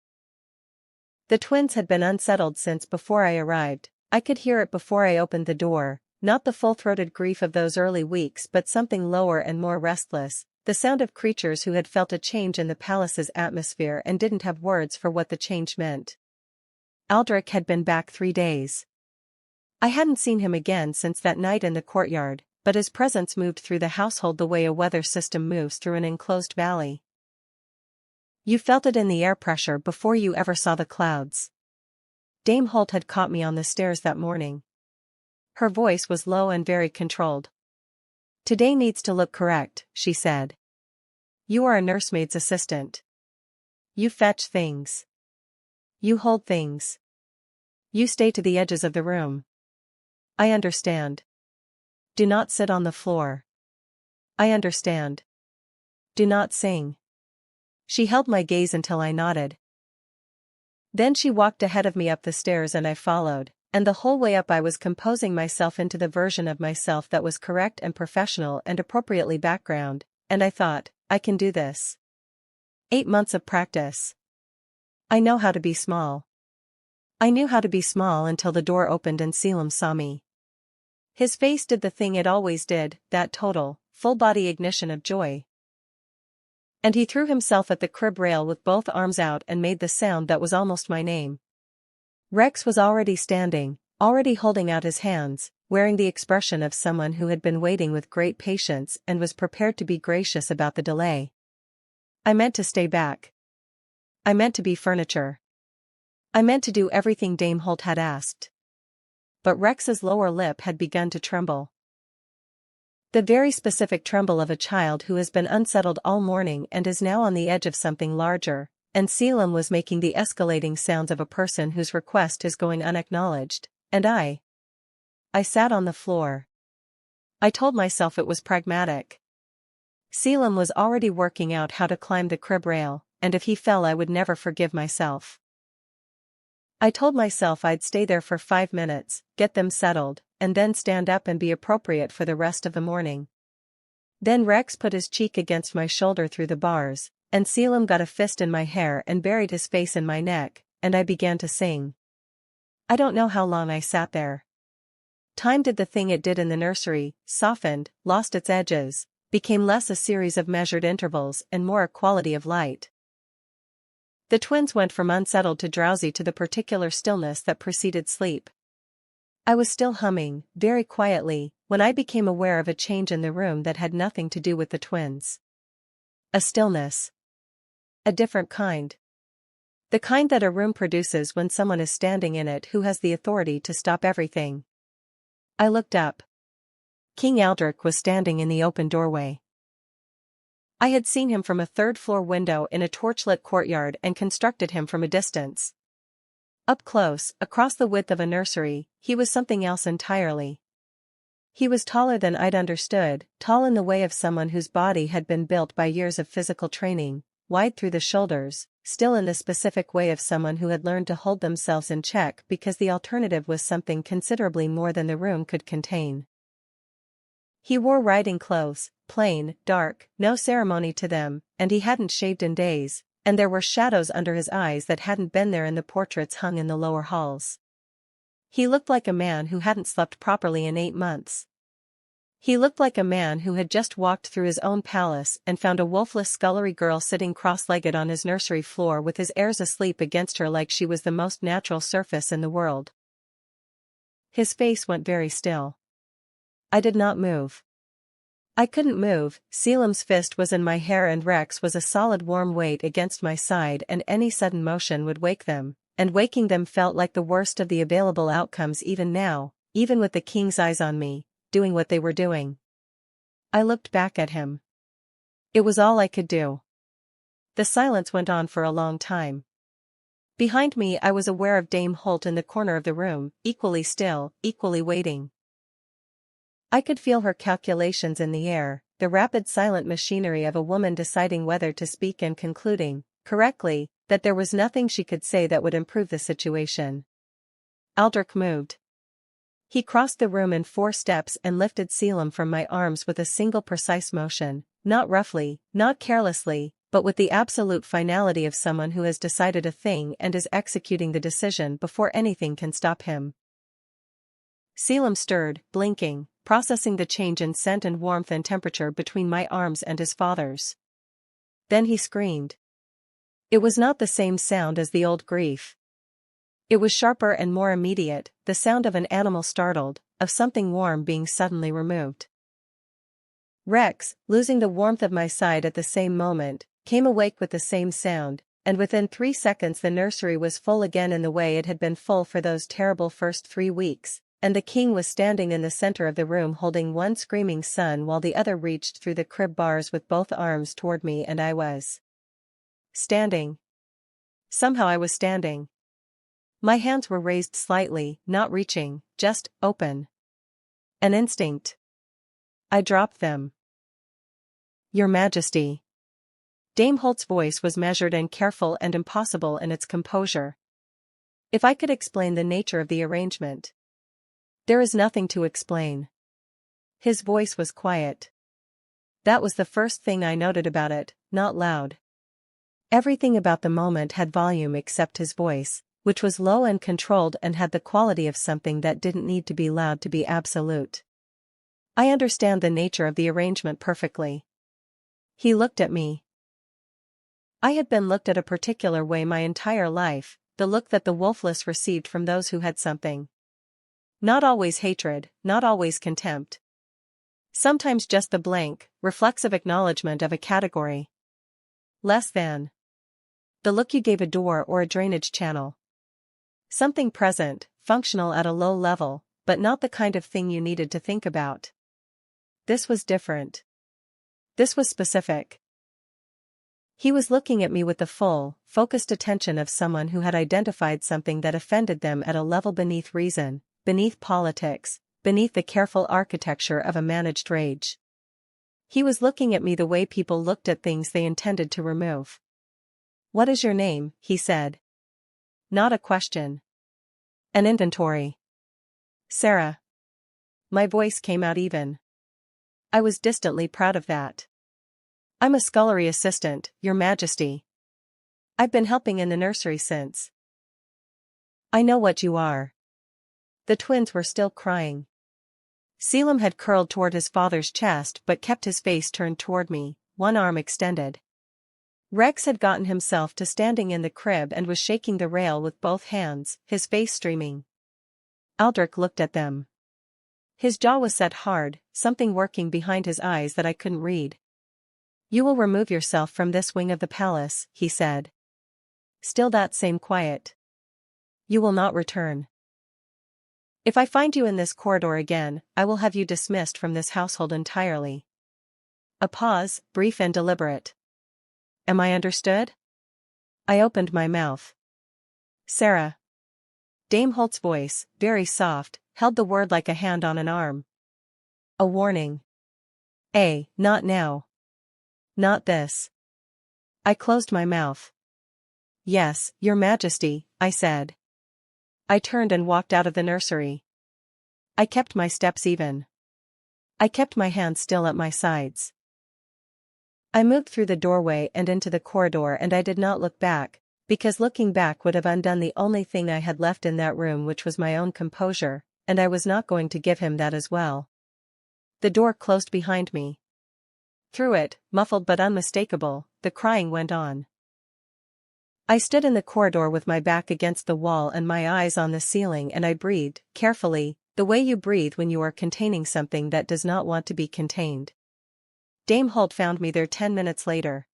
The twins had been unsettled since before I arrived. I could hear it before I opened the door, not the full-throated grief of those early weeks but something lower and more restless, the sound of creatures who had felt a change in the palace's atmosphere and didn't have words for what the change meant. Aldrich had been back 3 days. I hadn't seen him again since that night in the courtyard, but his presence moved through the household the way a weather system moves through an enclosed valley. You felt it in the air pressure before you ever saw the clouds. Dame Holt had caught me on the stairs that morning. Her voice was low and very controlled. Today needs to look correct, she said. You are a nursemaid's assistant. You fetch things. You hold things. You stay to the edges of the room. I understand. Do not sit on the floor. I understand. Do not sing. She held my gaze until I nodded. Then she walked ahead of me up the stairs and I followed, and the whole way up I was composing myself into the version of myself that was correct and professional and appropriately background, and I thought, I can do this. 8 months of practice. I know how to be small. I knew how to be small until the door opened and Caelum saw me. His face did the thing it always did, that total, full-body ignition of joy. And he threw himself at the crib rail with both arms out and made the sound that was almost my name. Rex was already standing, already holding out his hands, wearing the expression of someone who had been waiting with great patience and was prepared to be gracious about the delay. I meant to stay back. I meant to be furniture. I meant to do everything Dame Holt had asked. But Rex's lower lip had begun to tremble. The very specific tremble of a child who has been unsettled all morning and is now on the edge of something larger, and Caelum was making the escalating sounds of a person whose request is going unacknowledged, and I sat on the floor. I told myself it was pragmatic. Caelum was already working out how to climb the crib rail, and if he fell I would never forgive myself. I told myself I'd stay there for 5 minutes, get them settled, and then stand up and be appropriate for the rest of the morning. Then Rex put his cheek against my shoulder through the bars, and Caelum got a fist in my hair and buried his face in my neck, and I began to sing. I don't know how long I sat there. Time did the thing it did in the nursery, softened, lost its edges, became less a series of measured intervals and more a quality of light. The twins went from unsettled to drowsy to the particular stillness that preceded sleep. I was still humming, very quietly, when I became aware of a change in the room that had nothing to do with the twins. A stillness. A different kind. The kind that a room produces when someone is standing in it who has the authority to stop everything. I looked up. King Aldrich was standing in the open doorway. I had seen him from a third-floor window in a torchlit courtyard and constructed him from a distance. Up close, across the width of a nursery, he was something else entirely. He was taller than I'd understood, tall in the way of someone whose body had been built by years of physical training, wide through the shoulders, still in the specific way of someone who had learned to hold themselves in check because the alternative was something considerably more than the room could contain. He wore riding clothes, plain, dark, no ceremony to them, and he hadn't shaved in days, and there were shadows under his eyes that hadn't been there in the portraits hung in the lower halls. He looked like a man who hadn't slept properly in 8 months. He looked like a man who had just walked through his own palace and found a wolfless scullery girl sitting cross-legged on his nursery floor with his heirs asleep against her like she was the most natural surface in the world. His face went very still. I did not move. I couldn't move. Caelum's fist was in my hair and Rex was a solid warm weight against my side, and any sudden motion would wake them, and waking them felt like the worst of the available outcomes even now, even with the king's eyes on me, doing what they were doing. I looked back at him. It was all I could do. The silence went on for a long time. Behind me I was aware of Dame Holt in the corner of the room, equally still, equally waiting. I could feel her calculations in the air, the rapid silent machinery of a woman deciding whether to speak and concluding, correctly, that there was nothing she could say that would improve the situation. Aldrich moved. He crossed the room in 4 steps and lifted Caelum from my arms with a single precise motion, not roughly, not carelessly, but with the absolute finality of someone who has decided a thing and is executing the decision before anything can stop him. Caelum stirred, blinking, processing the change in scent and warmth and temperature between my arms and his father's. Then he screamed. It was not the same sound as the old grief. It was sharper and more immediate, the sound of an animal startled, of something warm being suddenly removed. Rex, losing the warmth of my side at the same moment, came awake with the same sound, and within 3 seconds the nursery was full again in the way it had been full for those terrible first 3 weeks. And the king was standing in the center of the room holding one screaming son while the other reached through the crib bars with both arms toward me, and I was standing. Somehow I was standing. My hands were raised slightly, not reaching, just open. An instinct. I dropped them. Your Majesty. Dame Holt's voice was measured and careful and impossible in its composure. If I could explain the nature of the arrangement. There is nothing to explain. His voice was quiet. That was the first thing I noted about it, not loud. Everything about the moment had volume except his voice, which was low and controlled and had the quality of something that didn't need to be loud to be absolute. I understand the nature of the arrangement perfectly. He looked at me. I had been looked at a particular way my entire life, the look that the wolfless received from those who had something. Not always hatred, not always contempt. Sometimes just the blank, reflexive acknowledgement of a category. Less than. The look you gave a door or a drainage channel. Something present, functional at a low level, but not the kind of thing you needed to think about. This was different. This was specific. He was looking at me with the full, focused attention of someone who had identified something that offended them at a level beneath reason, beneath politics, beneath the careful architecture of a managed rage. He was looking at me the way people looked at things they intended to remove. "What is your name?" he said. Not a question. An inventory. "Sera." My voice came out even. I was distantly proud of that. "I'm a scullery assistant, Your Majesty. I've been helping in the nursery since." "I know what you are." The twins were still crying. Caelum had curled toward his father's chest but kept his face turned toward me, one arm extended. Rex had gotten himself to standing in the crib and was shaking the rail with both hands, his face streaming. Aldrich looked at them. His jaw was set hard, something working behind his eyes that I couldn't read. "You will remove yourself from this wing of the palace," he said. Still that same quiet. "You will not return. If I find you in this corridor again, I will have you dismissed from this household entirely." A pause, brief and deliberate. "Am I understood?" I opened my mouth. "Sera." Dame Holt's voice, very soft, held the word like a hand on an arm. "A warning. Not now. Not this." I closed my mouth. "Yes, Your Majesty," I said. I turned and walked out of the nursery. I kept my steps even. I kept my hands still at my sides. I moved through the doorway and into the corridor, and I did not look back, because looking back would have undone the only thing I had left in that room, which was my own composure, and I was not going to give him that as well. The door closed behind me. Through it, muffled but unmistakable, the crying went on. I stood in the corridor with my back against the wall and my eyes on the ceiling, and I breathed, carefully, the way you breathe when you are containing something that does not want to be contained. Dame Holt found me there 10 minutes later.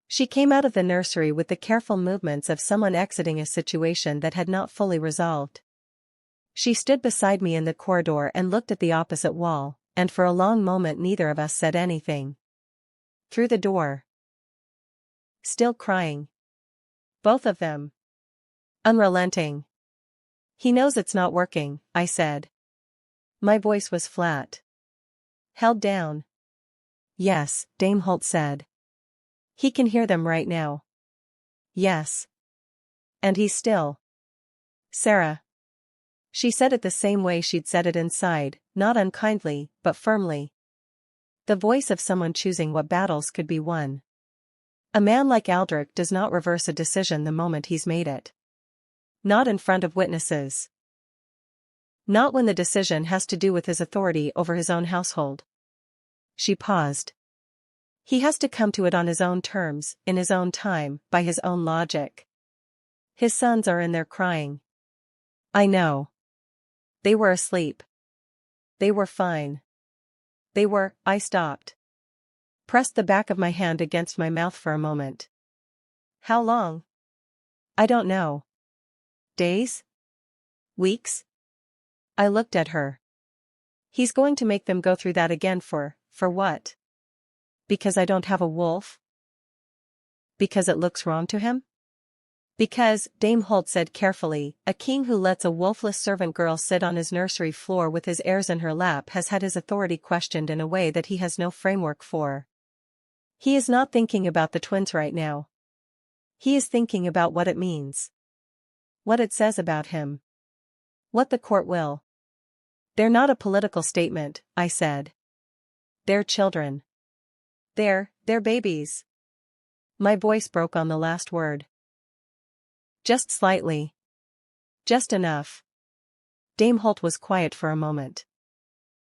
She came out of the nursery with the careful movements of someone exiting a situation that had not fully resolved. She stood beside me in the corridor and looked at the opposite wall, and for a long moment neither of us said anything. Through the door. Still crying. Both of them. Unrelenting. "He knows it's not working," I said. My voice was flat. Held down. "Yes," Dame Holt said. "He can hear them right now." "Yes. And he's still." "Sera." She said it the same way she'd said it inside, not unkindly, but firmly. The voice of someone choosing what battles could be won. A man like Aldrich does not reverse a decision the moment he's made it. Not in front of witnesses. Not when the decision has to do with his authority over his own household. She paused. He has to come to it on his own terms, in his own time, by his own logic. His sons are in there crying. I know. They were asleep. They were fine. I stopped. Pressed the back of my hand against my mouth for a moment. How long? I don't know. Days? Weeks? I looked at her. He's going to make them go through that again for what? Because I don't have a wolf? Because it looks wrong to him? Because, Dame Holt said carefully, a king who lets a wolfless servant girl sit on his nursery floor with his heirs in her lap has had his authority questioned in a way that he has no framework for. He is not thinking about the twins right now. He is thinking about what it means. What it says about him. What the court will. They're not a political statement, I said. They're children. They're babies. My voice broke on the last word. Just slightly. Just enough. Dame Holt was quiet for a moment.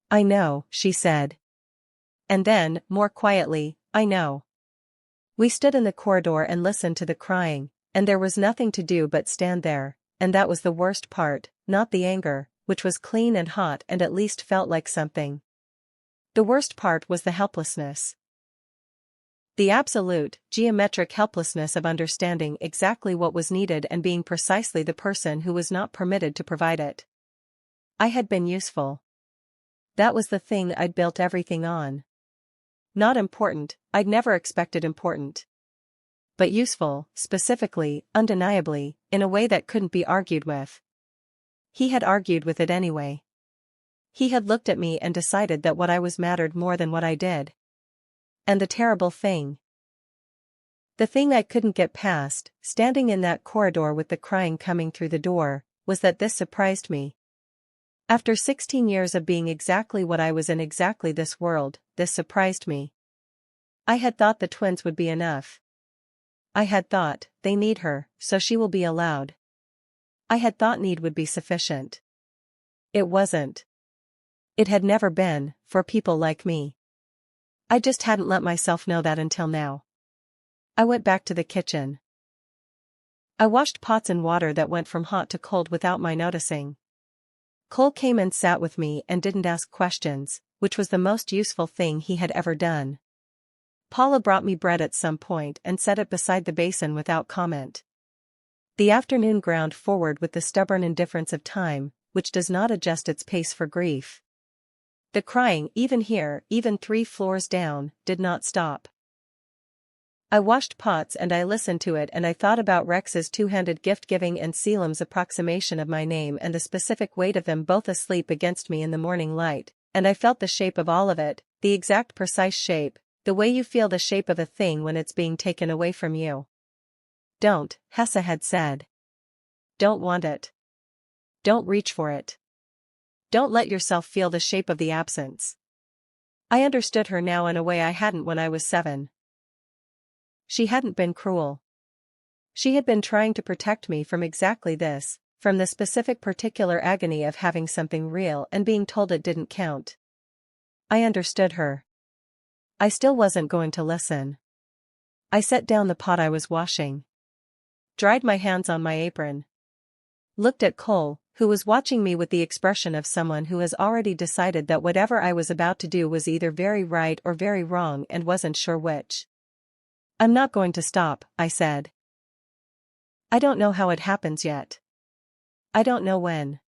I know, she said. And then, more quietly, I know. We stood in the corridor and listened to the crying, and there was nothing to do but stand there, and that was the worst part, not the anger, which was clean and hot and at least felt like something. The worst part was the helplessness. The absolute, geometric helplessness of understanding exactly what was needed and being precisely the person who was not permitted to provide it. I had been useful. That was the thing I'd built everything on. Not important, I'd never expected important. But useful, specifically, undeniably, in a way that couldn't be argued with. He had argued with it anyway. He had looked at me and decided that what I was mattered more than what I did. And the terrible thing. The thing I couldn't get past, standing in that corridor with the crying coming through the door, was that this surprised me. After 16 years of being exactly what I was in exactly this world, this surprised me. I had thought the twins would be enough. I had thought, they need her, so she will be allowed. I had thought need would be sufficient. It wasn't. It had never been, for people like me. I just hadn't let myself know that until now. I went back to the kitchen. I washed pots in water that went from hot to cold without my noticing. Cole came and sat with me and didn't ask questions, which was the most useful thing he had ever done. Paula brought me bread at some point and set it beside the basin without comment. The afternoon ground forward with the stubborn indifference of time, which does not adjust its pace for grief. The crying, even here, even 3 floors down, did not stop. I washed pots and I listened to it and I thought about Rex's two-handed gift-giving and Caelum's approximation of my name and the specific weight of them both asleep against me in the morning light, and I felt the shape of all of it, the exact precise shape, the way you feel the shape of a thing when it's being taken away from you. Don't, Hessa had said. Don't want it. Don't reach for it. Don't let yourself feel the shape of the absence. I understood her now in a way I hadn't when I was 7. She hadn't been cruel. She had been trying to protect me from exactly this, from the specific particular agony of having something real and being told it didn't count. I understood her. I still wasn't going to listen. I set down the pot I was washing. Dried my hands on my apron. Looked at Cole, who was watching me with the expression of someone who has already decided that whatever I was about to do was either very right or very wrong and wasn't sure which. I'm not going to stop, I said. I don't know how it happens yet. I don't know when.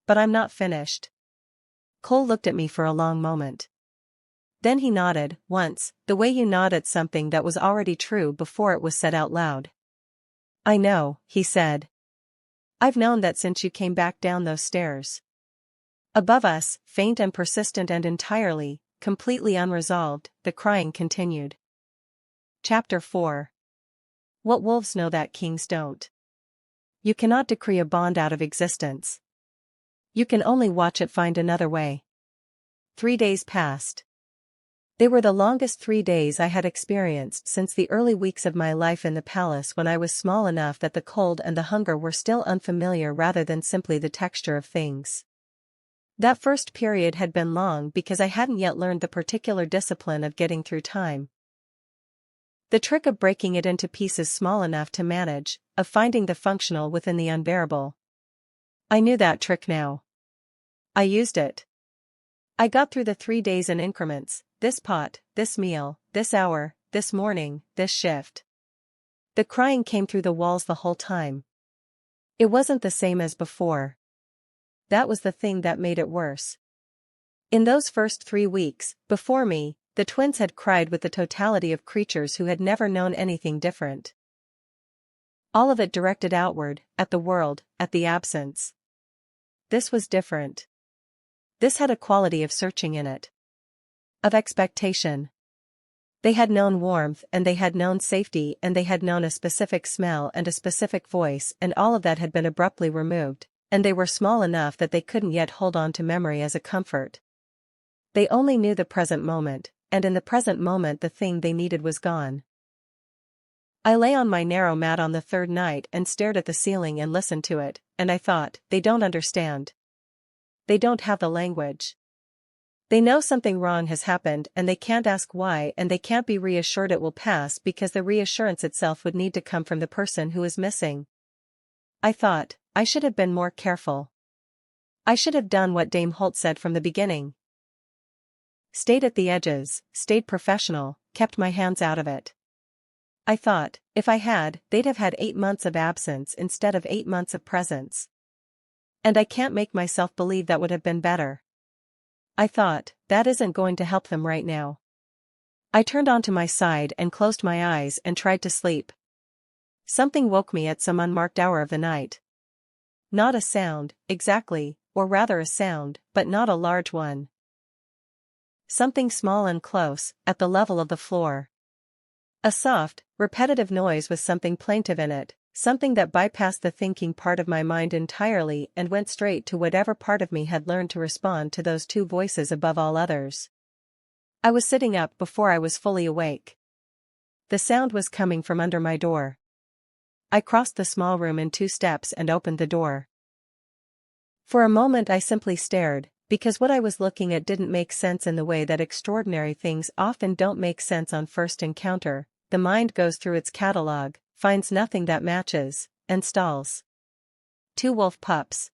But I'm not finished. Cole looked at me for a long moment. Then he nodded, once, the way you nod at something that was already true before it was said out loud. I know, he said. I've known that since you came back down those stairs. Above us, faint and persistent and entirely, completely unresolved, the crying continued. Chapter 4. What wolves know that kings don't. You cannot decree a bond out of existence. You can only watch it find another way. 3 days passed. They were the longest 3 days I had experienced since the early weeks of my life in the palace when I was small enough that the cold and the hunger were still unfamiliar rather than simply the texture of things. That first period had been long because I hadn't yet learned the particular discipline of getting through time. The trick of breaking it into pieces small enough to manage, of finding the functional within the unbearable. I knew that trick now. I used it. I got through the 3 days in increments, this pot, this meal, this hour, this morning, this shift. The crying came through the walls the whole time. It wasn't the same as before. That was the thing that made it worse. In those first 3 weeks, before me, the twins had cried with the totality of creatures who had never known anything different. All of it directed outward, at the world, at the absence. This was different. This had a quality of searching in it. Of expectation. They had known warmth and they had known safety and they had known a specific smell and a specific voice and all of that had been abruptly removed, and they were small enough that they couldn't yet hold on to memory as a comfort. They only knew the present moment, and in the present moment the thing they needed was gone. I lay on my narrow mat on the third night and stared at the ceiling and listened to it, and I thought, they don't understand. They don't have the language. They know something wrong has happened and they can't ask why, and they can't be reassured it will pass because the reassurance itself would need to come from the person who is missing. I thought, I should have been more careful. I should have done what Dame Holt said from the beginning. Stayed at the edges, stayed professional, kept my hands out of it. I thought, if I had, they'd have had 8 months of absence instead of 8 months of presence. And I can't make myself believe that would have been better. I thought, that isn't going to help them right now. I turned onto my side and closed my eyes and tried to sleep. Something woke me at some unmarked hour of the night. Not a sound, exactly, or rather a sound, but not a large one. Something small and close, at the level of the floor. A soft, repetitive noise with something plaintive in it, something that bypassed the thinking part of my mind entirely and went straight to whatever part of me had learned to respond to those two voices above all others. I was sitting up before I was fully awake. The sound was coming from under my door. I crossed the small room in 2 steps and opened the door. For a moment I simply stared, because what I was looking at didn't make sense in the way that extraordinary things often don't make sense on first encounter. The mind goes through its catalogue, finds nothing that matches, and stalls. 2 wolf pups.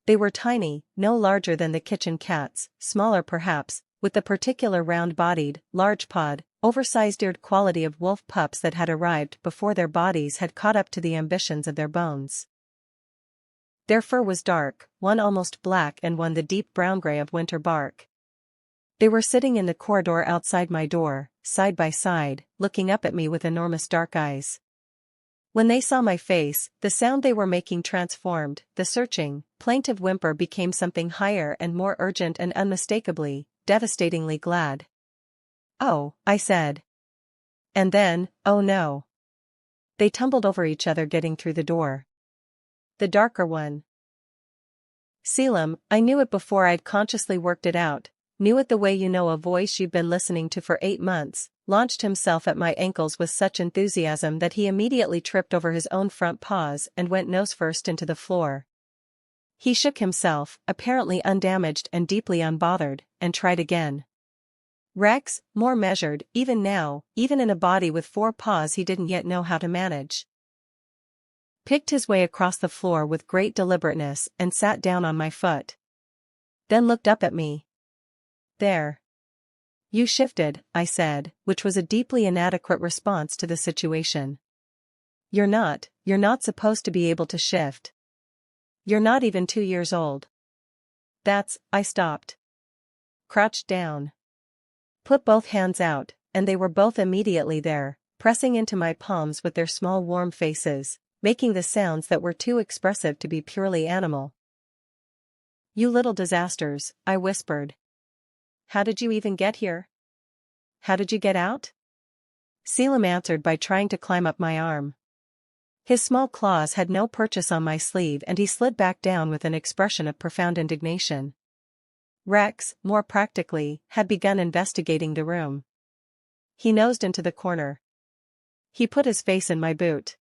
They were tiny, no larger than the kitchen cats, smaller perhaps, with the particular round-bodied, large-pawed, oversized-eared quality of wolf pups that had arrived before their bodies had caught up to the ambitions of their bones. Their fur was dark, one almost black and one the deep brown-gray of winter bark. They were sitting in the corridor outside my door, side by side, looking up at me with enormous dark eyes. When they saw my face, the sound they were making transformed, the searching, plaintive whimper became something higher and more urgent and unmistakably, devastatingly glad. "Oh," I said. And then, oh no. They tumbled over each other getting through the door. The darker one. Caelum, I knew it before I'd consciously worked it out, knew it the way you know a voice you've been listening to for 8 months, launched himself at my ankles with such enthusiasm that he immediately tripped over his own front paws and went nose first into the floor. He shook himself, apparently undamaged and deeply unbothered, and tried again. Rex, more measured, even now, even in a body with 4 paws he didn't yet know how to manage. Picked his way across the floor with great deliberateness and sat down on my foot. Then looked up at me. "There. You shifted," I said, which was a deeply inadequate response to the situation. You're not supposed to be able to shift. You're not even 2 years old." I stopped. Crouched down. Put both hands out, and they were both immediately there, pressing into my palms with their small warm faces, making the sounds that were too expressive to be purely animal. "You little disasters," I whispered. "How did you even get here? How did you get out?" Caelum answered by trying to climb up my arm. His small claws had no purchase on my sleeve and he slid back down with an expression of profound indignation. Rex, more practically, had begun investigating the room. He nosed into the corner. He put his face in my boot.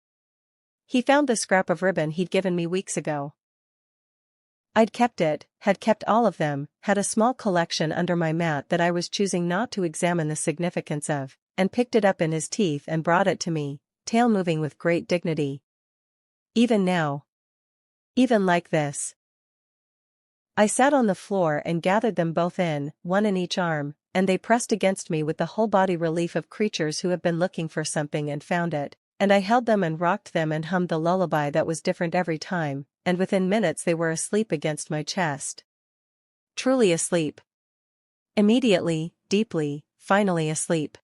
He found the scrap of ribbon he'd given me weeks ago. I'd kept it, had kept all of them, had a small collection under my mat that I was choosing not to examine the significance of, and picked it up in his teeth and brought it to me, tail moving with great dignity. Even now. Even like this. I sat on the floor and gathered them both in, one in each arm, and they pressed against me with the whole body relief of creatures who have been looking for something and found it, and I held them and rocked them and hummed the lullaby that was different every time, and within minutes they were asleep against my chest. Truly asleep. Immediately, deeply, finally asleep.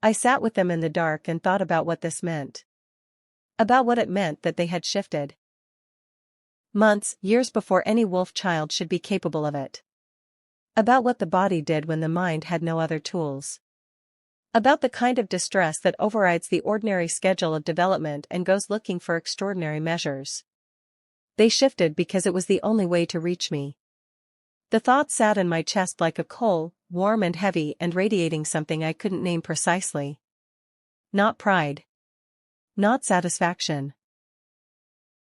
I sat with them in the dark and thought about what this meant. About what it meant that they had shifted. Months, years before any wolf child should be capable of it. About what the body did when the mind had no other tools. About the kind of distress that overrides the ordinary schedule of development and goes looking for extraordinary measures. They shifted because it was the only way to reach me. The thought sat in my chest like a coal, warm and heavy and radiating something I couldn't name precisely. Not pride. not satisfaction.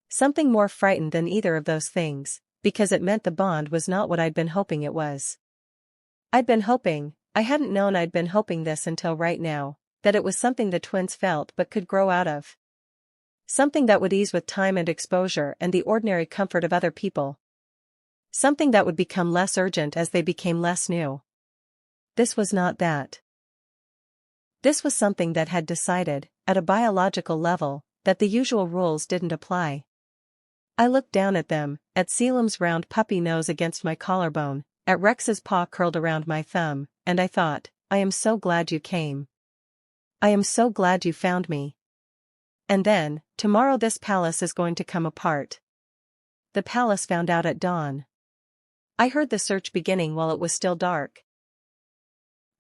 Something more frightened than either of those things, because it meant the bond was not what I'd been hoping it was. I hadn't known I'd been hoping this until right now, that it was something the twins felt but could grow out of. Something that would ease with time and exposure and the ordinary comfort of other people. Something that would become less urgent as they became less new. This was not that. This was something that had decided, at a biological level, that the usual rules didn't apply. I looked down at them, at Caelum's round puppy nose against my collarbone, at Rex's paw curled around my thumb, and I thought, I am so glad you came. I am so glad you found me. And then, tomorrow this palace is going to come apart. The palace found out at dawn. I heard the search beginning while it was still dark.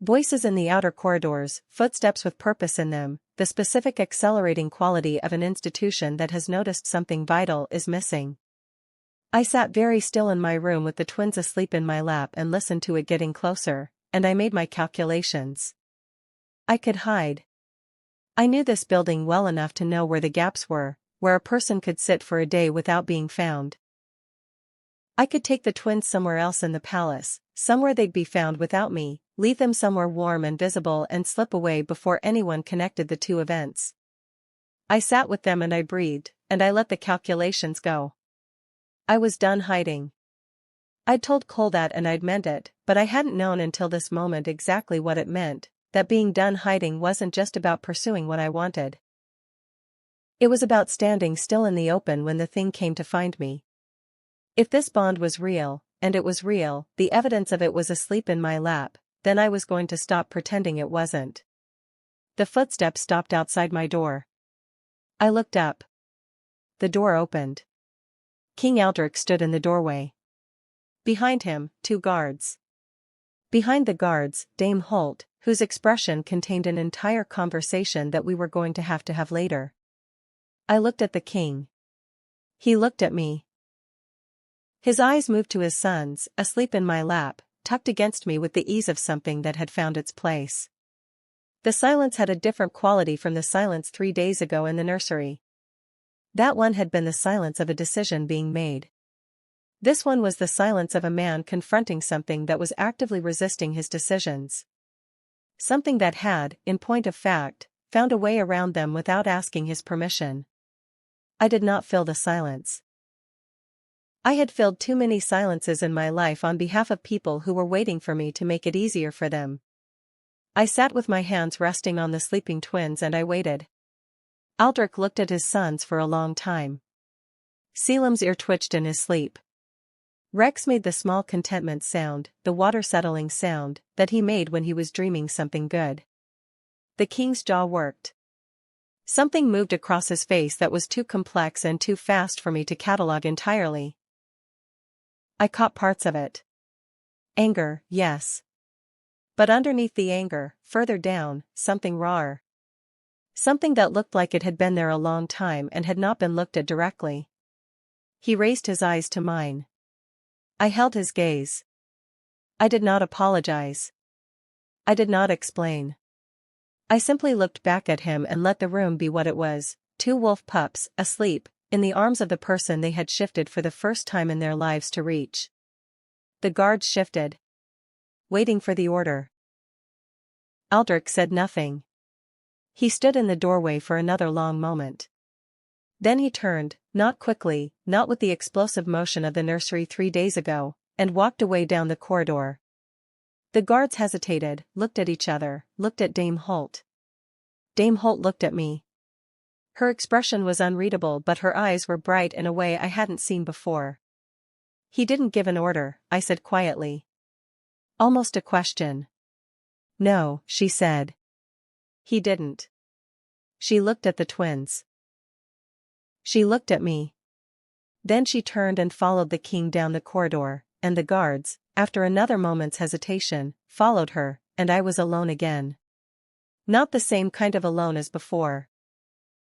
Voices in the outer corridors, footsteps with purpose in them, the specific accelerating quality of an institution that has noticed something vital is missing. I sat very still in my room with the twins asleep in my lap and listened to it getting closer, and I made my calculations. I could hide. I knew this building well enough to know where the gaps were, where a person could sit for a day without being found. I could take the twins somewhere else in the palace, somewhere they'd be found without me, leave them somewhere warm and visible and slip away before anyone connected the two events. I sat with them and I breathed, and I let the calculations go. I was done hiding. I'd told Cole that and I'd meant it, but I hadn't known until this moment exactly what it meant, that being done hiding wasn't just about pursuing what I wanted. It was about standing still in the open when the thing came to find me. If this bond was real, and it was real, the evidence of it was asleep in my lap, then I was going to stop pretending it wasn't. The footsteps stopped outside my door. I looked up. The door opened. King Aldrich stood in the doorway. Behind him, 2 guards. Behind the guards, Dame Holt, whose expression contained an entire conversation that we were going to have later. I looked at the king. He looked at me. His eyes moved to his sons, asleep in my lap, tucked against me with the ease of something that had found its place. The silence had a different quality from the silence 3 days ago in the nursery. That one had been the silence of a decision being made. This one was the silence of a man confronting something that was actively resisting his decisions. Something that had, in point of fact, found a way around them without asking his permission. I did not fill the silence. I had filled too many silences in my life on behalf of people who were waiting for me to make it easier for them. I sat with my hands resting on the sleeping twins and I waited. Aldrich looked at his sons for a long time. Caelum's ear twitched in his sleep. Rex made the small contentment sound, the water-settling sound, that he made when he was dreaming something good. The king's jaw worked. Something moved across his face that was too complex and too fast for me to catalog entirely. I caught parts of it. Anger, yes. But underneath the anger, further down, something rawer. Something that looked like it had been there a long time and had not been looked at directly. He raised his eyes to mine. I held his gaze. I did not apologize. I did not explain. I simply looked back at him and let the room be what it was, 2 wolf pups, asleep, in the arms of the person they had shifted for the first time in their lives to reach. The guards shifted. Waiting for the order. Aldrich said nothing. He stood in the doorway for another long moment. Then he turned, not quickly, not with the explosive motion of the nursery 3 days ago, and walked away down the corridor. The guards hesitated, looked at each other, looked at Dame Holt. Dame Holt looked at me. Her expression was unreadable but her eyes were bright in a way I hadn't seen before. He didn't give an order, I said quietly. Almost a question. No, she said. He didn't. She looked at the twins. She looked at me. Then she turned and followed the king down the corridor, and the guards, after another moment's hesitation, followed her, and I was alone again. Not the same kind of alone as before.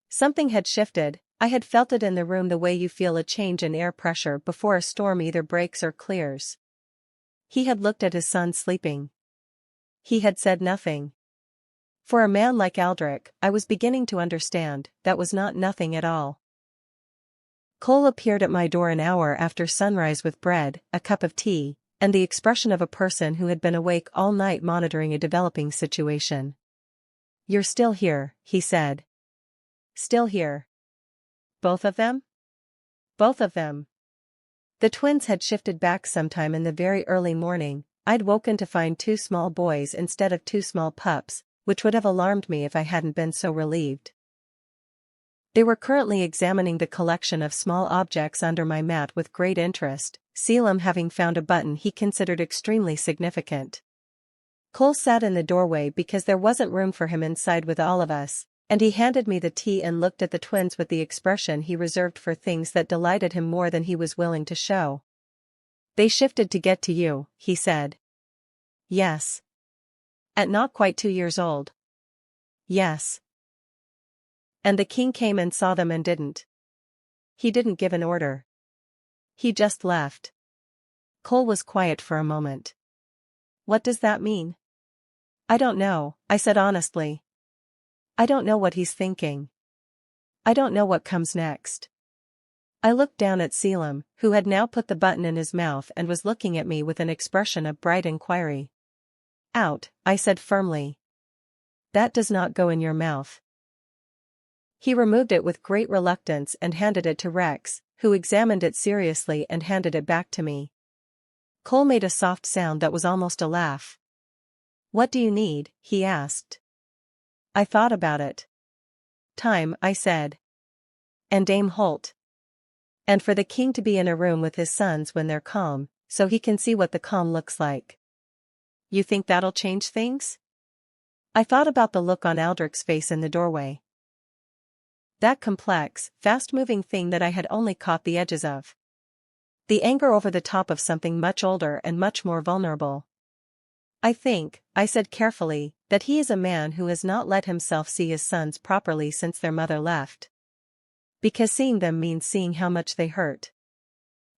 Something had shifted. I had felt it in the room the way you feel a change in air pressure before a storm either breaks or clears. He had looked at his son sleeping. He had said nothing. For a man like Aldrich, I was beginning to understand, that was not nothing at all. Cole appeared at my door an hour after sunrise with bread, a cup of tea, and the expression of a person who had been awake all night monitoring a developing situation. "You're still here," he said. "Still here." "Both of them?" "Both of them." The twins had shifted back sometime in the very early morning. I'd woken to find 2 small boys instead of 2 small pups, which would have alarmed me if I hadn't been so relieved. They were currently examining the collection of small objects under my mat with great interest, Caelum having found a button he considered extremely significant. Cole sat in the doorway because there wasn't room for him inside with all of us, and he handed me the tea and looked at the twins with the expression he reserved for things that delighted him more than he was willing to show. "They shifted to get to you," he said. "Yes." "At not quite 2 years old." "Yes." "And the king came and saw them and didn't." "He didn't give an order. He just left." Cole was quiet for a moment. "What does that mean?" "I don't know," I said honestly. "I don't know what he's thinking. I don't know what comes next." I looked down at Caelum, who had now put the button in his mouth and was looking at me with an expression of bright inquiry. "Out," I said firmly. "That does not go in your mouth." He removed it with great reluctance and handed it to Rex, who examined it seriously and handed it back to me. Cole made a soft sound that was almost a laugh. "What do you need?" he asked. I thought about it. "Time," I said. "And Dame Holt. And for the king to be in a room with his sons when they're calm, so he can see what the calm looks like." "You think that'll change things?" I thought about the look on Aldrich's face in the doorway. That complex, fast-moving thing that I had only caught the edges of. The anger over the top of something much older and much more vulnerable. "I think," I said carefully, "that he is a man who has not let himself see his sons properly since their mother left. Because seeing them means seeing how much they hurt.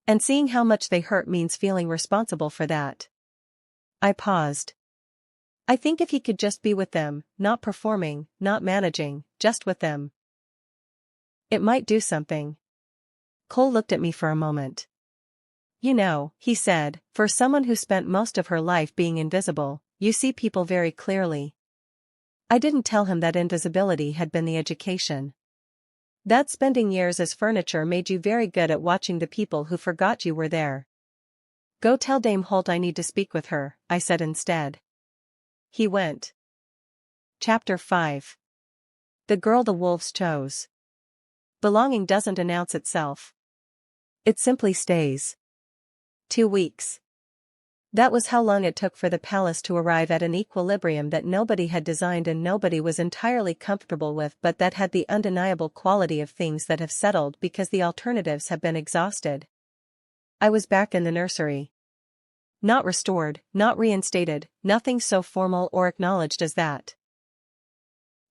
And seeing how much they hurt means feeling responsible for that." I paused. "I think if he could just be with them, not performing, not managing, just with them, it might do something." Cole looked at me for a moment. "You know," he said, "for someone who spent most of her life being invisible, you see people very clearly." I didn't tell him that invisibility had been the education. That spending years as furniture made you very good at watching the people who forgot you were there. "Go tell Dame Holt I need to speak with her," I said instead. He went. Chapter 5. The girl the wolves chose. Belonging doesn't announce itself. It simply stays. 2 weeks. That was how long it took for the palace to arrive at an equilibrium that nobody had designed and nobody was entirely comfortable with, but that had the undeniable quality of things that have settled because the alternatives have been exhausted. I was back in the nursery. Not restored, not reinstated, nothing so formal or acknowledged as that.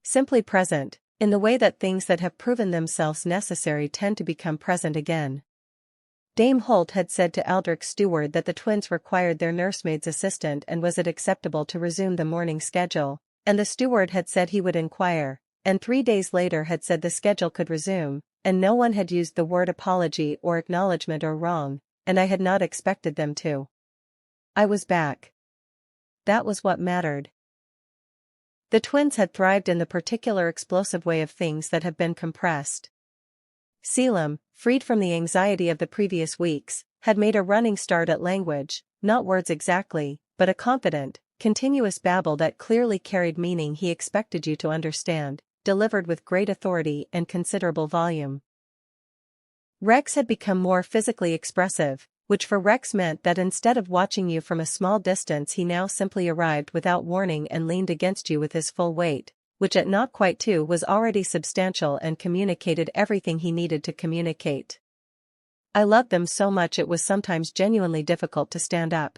Simply present, in the way that things that have proven themselves necessary tend to become present again. Dame Holt had said to Aldrich's steward that the twins required their nursemaid's assistant and was it acceptable to resume the morning schedule, and the steward had said he would inquire, and 3 days later had said the schedule could resume, and no one had used the word apology or acknowledgement or wrong, and I had not expected them to. I was back. That was what mattered. The twins had thrived in the particular explosive way of things that have been compressed. Caelum, freed from the anxiety of the previous weeks, had made a running start at language, not words exactly, but a confident, continuous babble that clearly carried meaning he expected you to understand, delivered with great authority and considerable volume. Rex had become more physically expressive, which for Rex meant that instead of watching you from a small distance he now simply arrived without warning and leaned against you with his full weight, which at not quite 2 was already substantial and communicated everything he needed to communicate. I loved them so much it was sometimes genuinely difficult to stand up.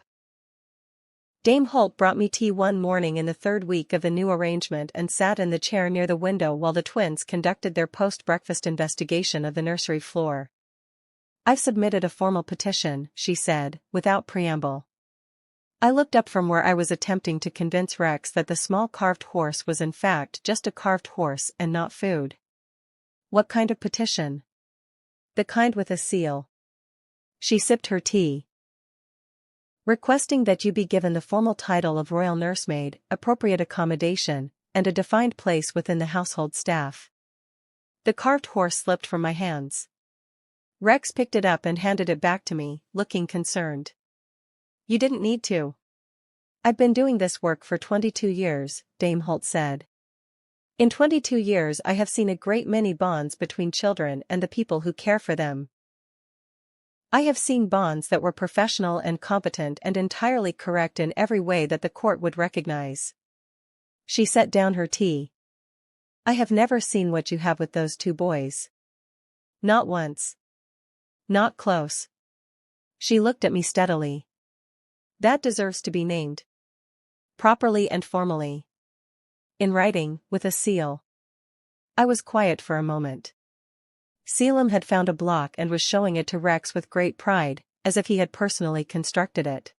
Dame Holt brought me tea one morning in the 3rd week of the new arrangement and sat in the chair near the window while the twins conducted their post-breakfast investigation of the nursery floor. "I've submitted a formal petition," she said, without preamble. I looked up from where I was attempting to convince Rex that the small carved horse was in fact just a carved horse and not food. What kind of petition? The kind with a seal. She sipped her tea. Requesting that you be given the formal title of royal nursemaid, appropriate accommodation, and a defined place within the household staff. The carved horse slipped from my hands. Rex picked it up and handed it back to me, looking concerned. You didn't need to. I've been doing this work for 22 years, Dame Holt said. In 22 years I have seen a great many bonds between children and the people who care for them. I have seen bonds that were professional and competent and entirely correct in every way that the court would recognize. She set down her tea. I have never seen what you have with those two boys. Not once. Not close. She looked at me steadily. That deserves to be named. Properly and formally. In writing, with a seal. I was quiet for a moment. Caelum had found a block and was showing it to Rex with great pride, as if he had personally constructed it.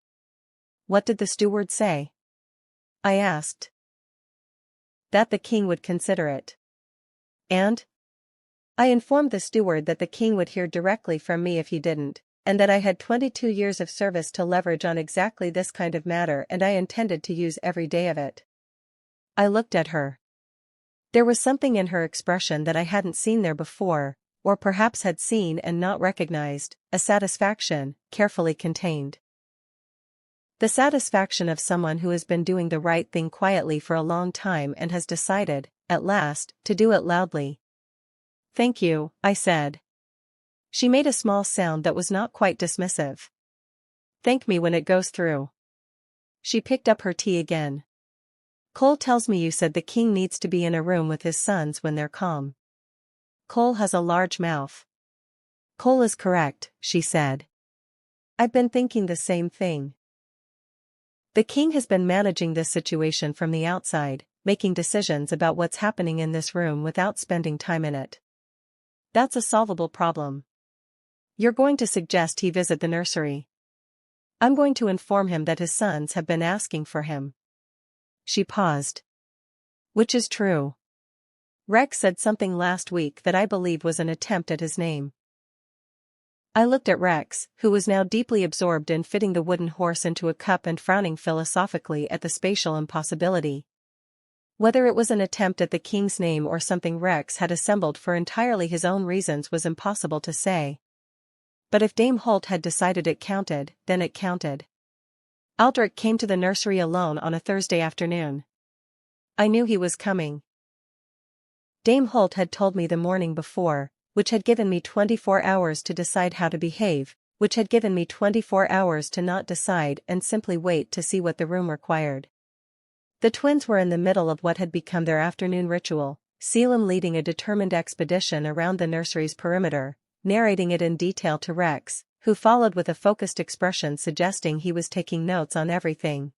What did the steward say? I asked. That the king would consider it. And? I informed the steward that the king would hear directly from me if he didn't, and that I had 22 years of service to leverage on exactly this kind of matter and I intended to use every day of it. I looked at her. There was something in her expression that I hadn't seen there before, or perhaps had seen and not recognized, a satisfaction, carefully contained. The satisfaction of someone who has been doing the right thing quietly for a long time and has decided, at last, to do it loudly. Thank you, I said. She made a small sound that was not quite dismissive. Thank me when it goes through. She picked up her tea again. Cole tells me you said the king needs to be in a room with his sons when they're calm. Cole has a large mouth. Cole is correct, she said. I've been thinking the same thing. The king has been managing this situation from the outside, making decisions about what's happening in this room without spending time in it. That's a solvable problem. You're going to suggest he visit the nursery. I'm going to inform him that his sons have been asking for him. She paused. Which is true. Rex said something last week that I believe was an attempt at his name. I looked at Rex, who was now deeply absorbed in fitting the wooden horse into a cup and frowning philosophically at the spatial impossibility. Whether it was an attempt at the king's name or something Rex had assembled for entirely his own reasons was impossible to say. But if Dame Holt had decided it counted, then it counted. Aldrich came to the nursery alone on a Thursday afternoon. I knew he was coming. Dame Holt had told me the morning before, which had given me 24 hours to decide how to behave, which had given me 24 hours to not decide and simply wait to see what the room required. The twins were in the middle of what had become their afternoon ritual, Caelum leading a determined expedition around the nursery's perimeter, narrating it in detail to Rex, who followed with a focused expression suggesting he was taking notes on everything.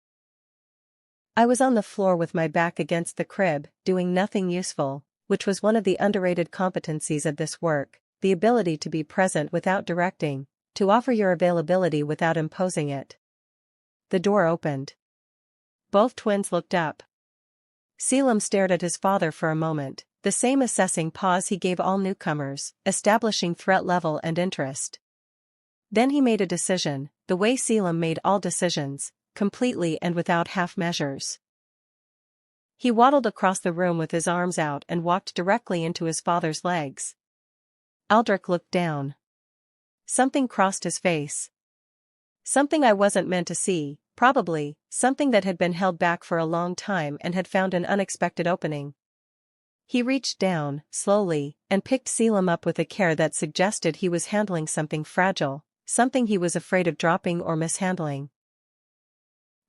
I was on the floor with my back against the crib, doing nothing useful, which was one of the underrated competencies of this work, the ability to be present without directing, to offer your availability without imposing it. The door opened. Both twins looked up. Caelum stared at his father for a moment, the same assessing pause he gave all newcomers, establishing threat level and interest. Then he made a decision, the way Caelum made all decisions, completely and without half measures. He waddled across the room with his arms out and walked directly into his father's legs. Aldrich looked down. Something crossed his face. Something I wasn't meant to see, probably, something that had been held back for a long time and had found an unexpected opening. He reached down, slowly, and picked Caelum up with a care that suggested he was handling something fragile, something he was afraid of dropping or mishandling.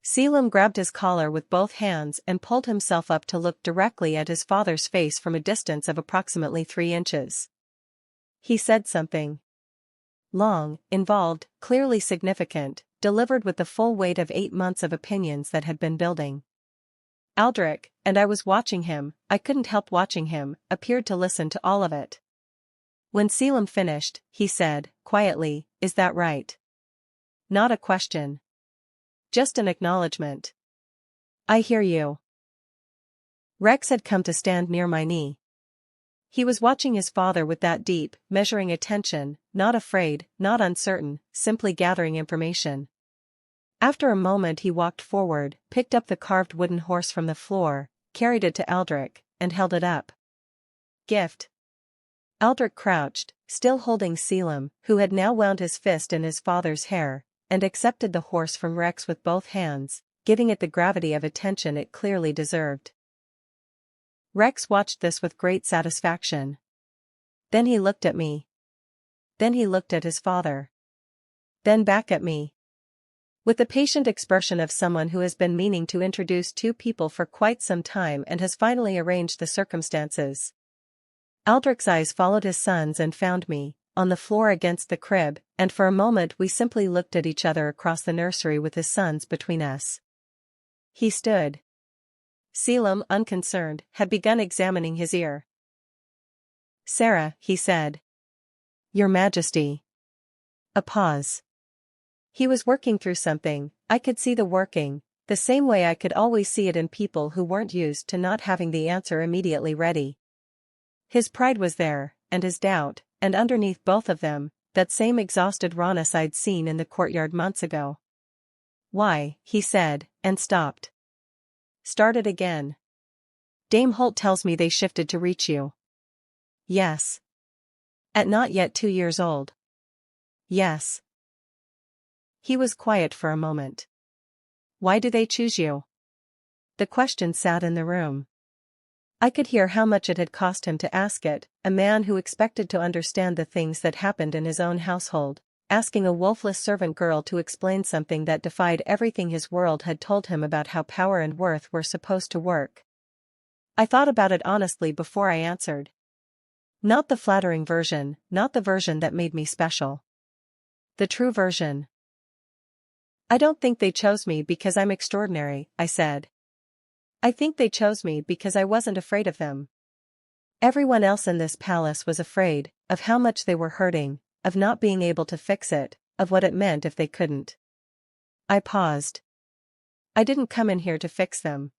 Caelum grabbed his collar with both hands and pulled himself up to look directly at his father's face from a distance of approximately 3 inches. He said something. Long, involved, clearly significant, delivered with the full weight of 8 months of opinions that had been building. Aldrich, and I was watching him, I couldn't help watching him, appeared to listen to all of it. When Caelum finished, he said, quietly, "Is that right?" Not a question. Just an acknowledgement. I hear you. Rex had come to stand near my knee. He was watching his father with that deep, measuring attention, not afraid, not uncertain, simply gathering information. After a moment he walked forward, picked up the carved wooden horse from the floor, carried it to Aldrich, and held it up. Gift. Aldrich crouched, still holding Caelum, who had now wound his fist in his father's hair, and accepted the horse from Rex with both hands, giving it the gravity of attention it clearly deserved. Rex watched this with great satisfaction. Then he looked at me. Then he looked at his father. Then back at me. With the patient expression of someone who has been meaning to introduce two people for quite some time and has finally arranged the circumstances. Aldrich's eyes followed his son's and found me, on the floor against the crib, and for a moment we simply looked at each other across the nursery with his sons between us. He stood. Caelum, unconcerned, had begun examining his ear. "Sera," he said. "Your Majesty." A pause. He was working through something. I could see the working, the same way I could always see it in people who weren't used to not having the answer immediately ready. His pride was there, and his doubt, and underneath both of them, that same exhausted rawness I'd seen in the courtyard months ago. "Why," he said, and stopped. Started again. "Dame Holt tells me they shifted to reach you." "Yes." "At not yet 2 years old." "Yes." He was quiet for a moment. "Why do they choose you?" The question sat in the room. I could hear how much it had cost him to ask it, a man who expected to understand the things that happened in his own household, asking a wolfless servant girl to explain something that defied everything his world had told him about how power and worth were supposed to work. I thought about it honestly before I answered. Not the flattering version, not the version that made me special. The true version. "I don't think they chose me because I'm extraordinary," I said. "I think they chose me because I wasn't afraid of them. Everyone else in this palace was afraid, of how much they were hurting, of not being able to fix it, of what it meant if they couldn't." I paused. "I didn't come in here to fix them.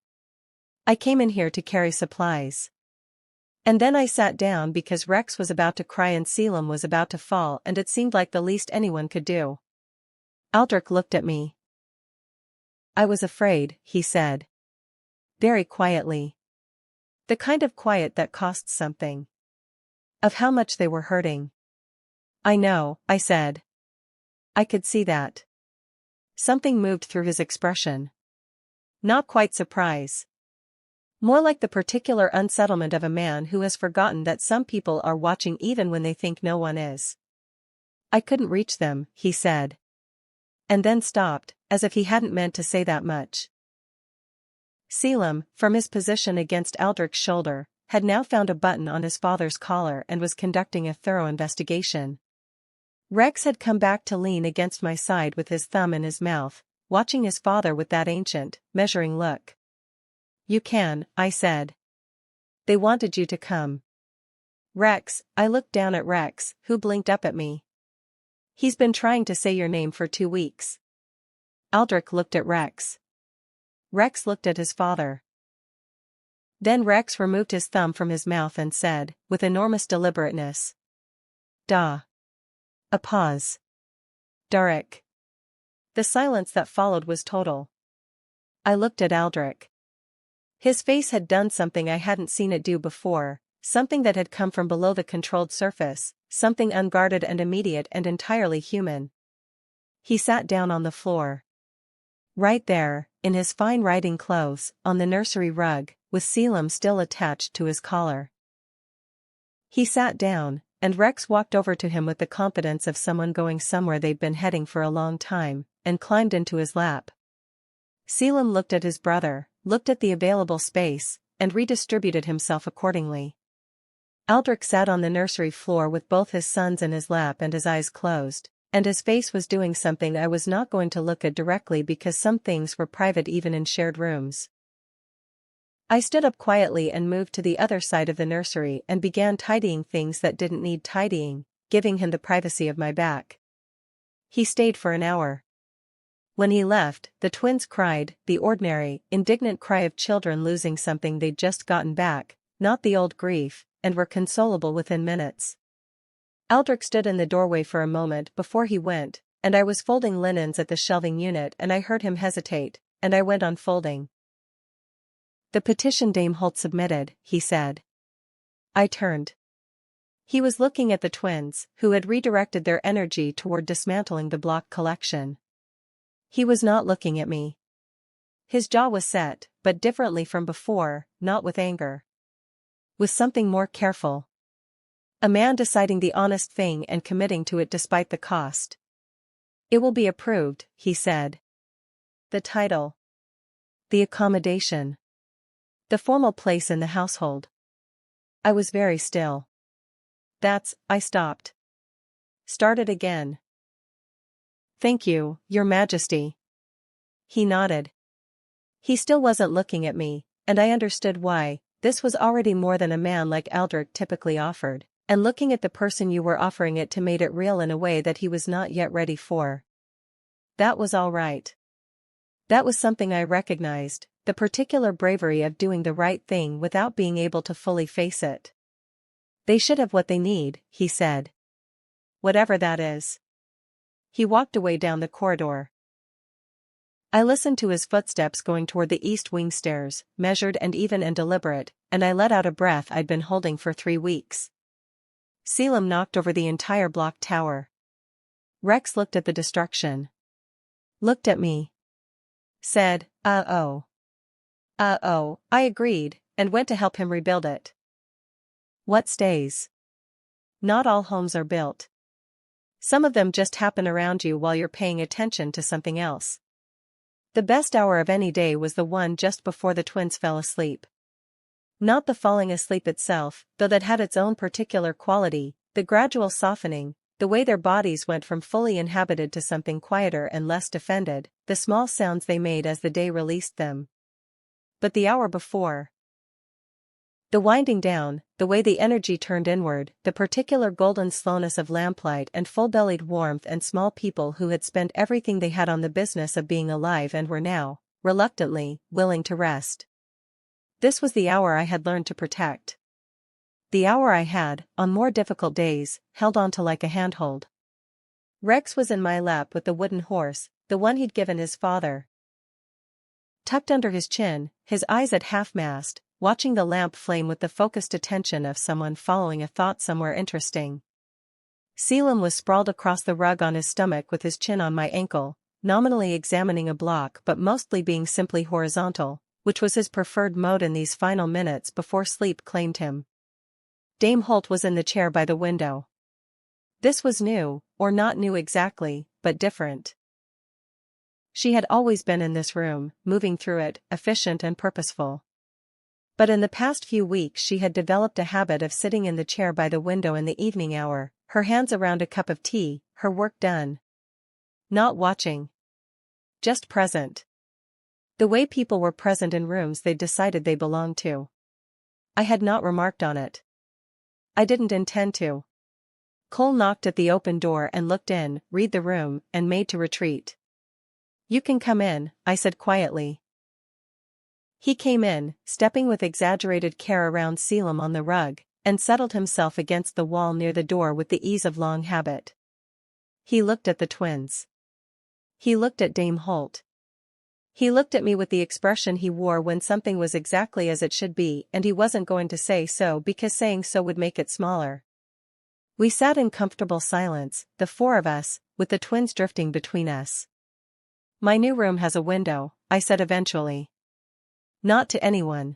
I came in here to carry supplies." And then I sat down because Rex was about to cry and Caelum was about to fall and it seemed like the least anyone could do. Aldrich looked at me. "I was afraid," he said. Very quietly. The kind of quiet that costs something. Of how much they were hurting. "I know," I said. I could see that. Something moved through his expression. Not quite surprise. More like the particular unsettlement of a man who has forgotten that some people are watching even when they think no one is. "I couldn't reach them," he said. And then stopped, as if he hadn't meant to say that much. Caelum, from his position against Aldrich's shoulder, had now found a button on his father's collar and was conducting a thorough investigation. Rex had come back to lean against my side with his thumb in his mouth, watching his father with that ancient, measuring look. "You can," I said. "They wanted you to come." "Rex," I looked down at Rex, who blinked up at me. "He's been trying to say your name for 2 weeks." Aldrich looked at Rex. Rex looked at his father. Then Rex removed his thumb from his mouth and said, with enormous deliberateness. "Da." A pause. "Darek." The silence that followed was total. I looked at Aldrich. His face had done something I hadn't seen it do before, something that had come from below the controlled surface, something unguarded and immediate and entirely human. He sat down on the floor. Right there, in his fine riding clothes, on the nursery rug, with Caelum still attached to his collar. He sat down, and Rex walked over to him with the confidence of someone going somewhere they'd been heading for a long time, and climbed into his lap. Caelum looked at his brother, looked at the available space, and redistributed himself accordingly. Aldrich sat on the nursery floor with both his sons in his lap and his eyes closed, and his face was doing something I was not going to look at directly because some things were private even in shared rooms. I stood up quietly and moved to the other side of the nursery and began tidying things that didn't need tidying, giving him the privacy of my back. He stayed for an hour. When he left, the twins cried, the ordinary, indignant cry of children losing something they'd just gotten back, not the old grief, and were consolable within minutes. Aldrich stood in the doorway for a moment before he went, and I was folding linens at the shelving unit and I heard him hesitate, and I went on folding. "The petition Dame Holt submitted," he said. I turned. He was looking at the twins, who had redirected their energy toward dismantling the block collection. He was not looking at me. His jaw was set, but differently from before, not with anger. With something more careful. A man deciding the honest thing and committing to it despite the cost. "It will be approved," he said. "The title. The accommodation. The formal place in the household." I was very still. I stopped. Started again. "Thank you, Your Majesty." He nodded. He still wasn't looking at me, and I understood why. This was already more than a man like Aldrich typically offered, and looking at the person you were offering it to made it real in a way that he was not yet ready for. That was all right. That was something I recognized, the particular bravery of doing the right thing without being able to fully face it. "They should have what they need," he said. "Whatever that is." He walked away down the corridor. I listened to his footsteps going toward the east wing stairs, measured and even and deliberate, and I let out a breath I'd been holding for 3 weeks. Caelum knocked over the entire block tower. Rex looked at the destruction. Looked at me. Said, "Uh-oh." "Uh-oh," I agreed, and went to help him rebuild it. What stays? Not all homes are built. Some of them just happen around you while you're paying attention to something else. The best hour of any day was the one just before the twins fell asleep. Not the falling asleep itself, though that had its own particular quality, the gradual softening, the way their bodies went from fully inhabited to something quieter and less defended, the small sounds they made as the day released them. But the hour before. The winding down, the way the energy turned inward, the particular golden slowness of lamplight and full-bellied warmth and small people who had spent everything they had on the business of being alive and were now, reluctantly, willing to rest. This was the hour I had learned to protect. The hour I had, on more difficult days, held on to like a handhold. Rex was in my lap with the wooden horse, the one he'd given his father. Tucked under his chin, his eyes at half-mast, watching the lamp flame with the focused attention of someone following a thought somewhere interesting. Caelum was sprawled across the rug on his stomach with his chin on my ankle, nominally examining a block but mostly being simply horizontal, which was his preferred mode in these final minutes before sleep claimed him. Dame Holt was in the chair by the window. This was new, or not new exactly, but different. She had always been in this room, moving through it, efficient and purposeful. But in the past few weeks she had developed a habit of sitting in the chair by the window in the evening hour, her hands around a cup of tea, her work done. Not watching. Just present. The way people were present in rooms they'd decided they belonged to. I had not remarked on it. I didn't intend to. Cole knocked at the open door and looked in, read the room, and made to retreat. "You can come in," I said quietly. He came in, stepping with exaggerated care around Caelum on the rug, and settled himself against the wall near the door with the ease of long habit. He looked at the twins. He looked at Dame Holt. He looked at me with the expression he wore when something was exactly as it should be and he wasn't going to say so because saying so would make it smaller. We sat in comfortable silence, the 4 of us, with the twins drifting between us. "My new room has a window," I said eventually. "Not to anyone.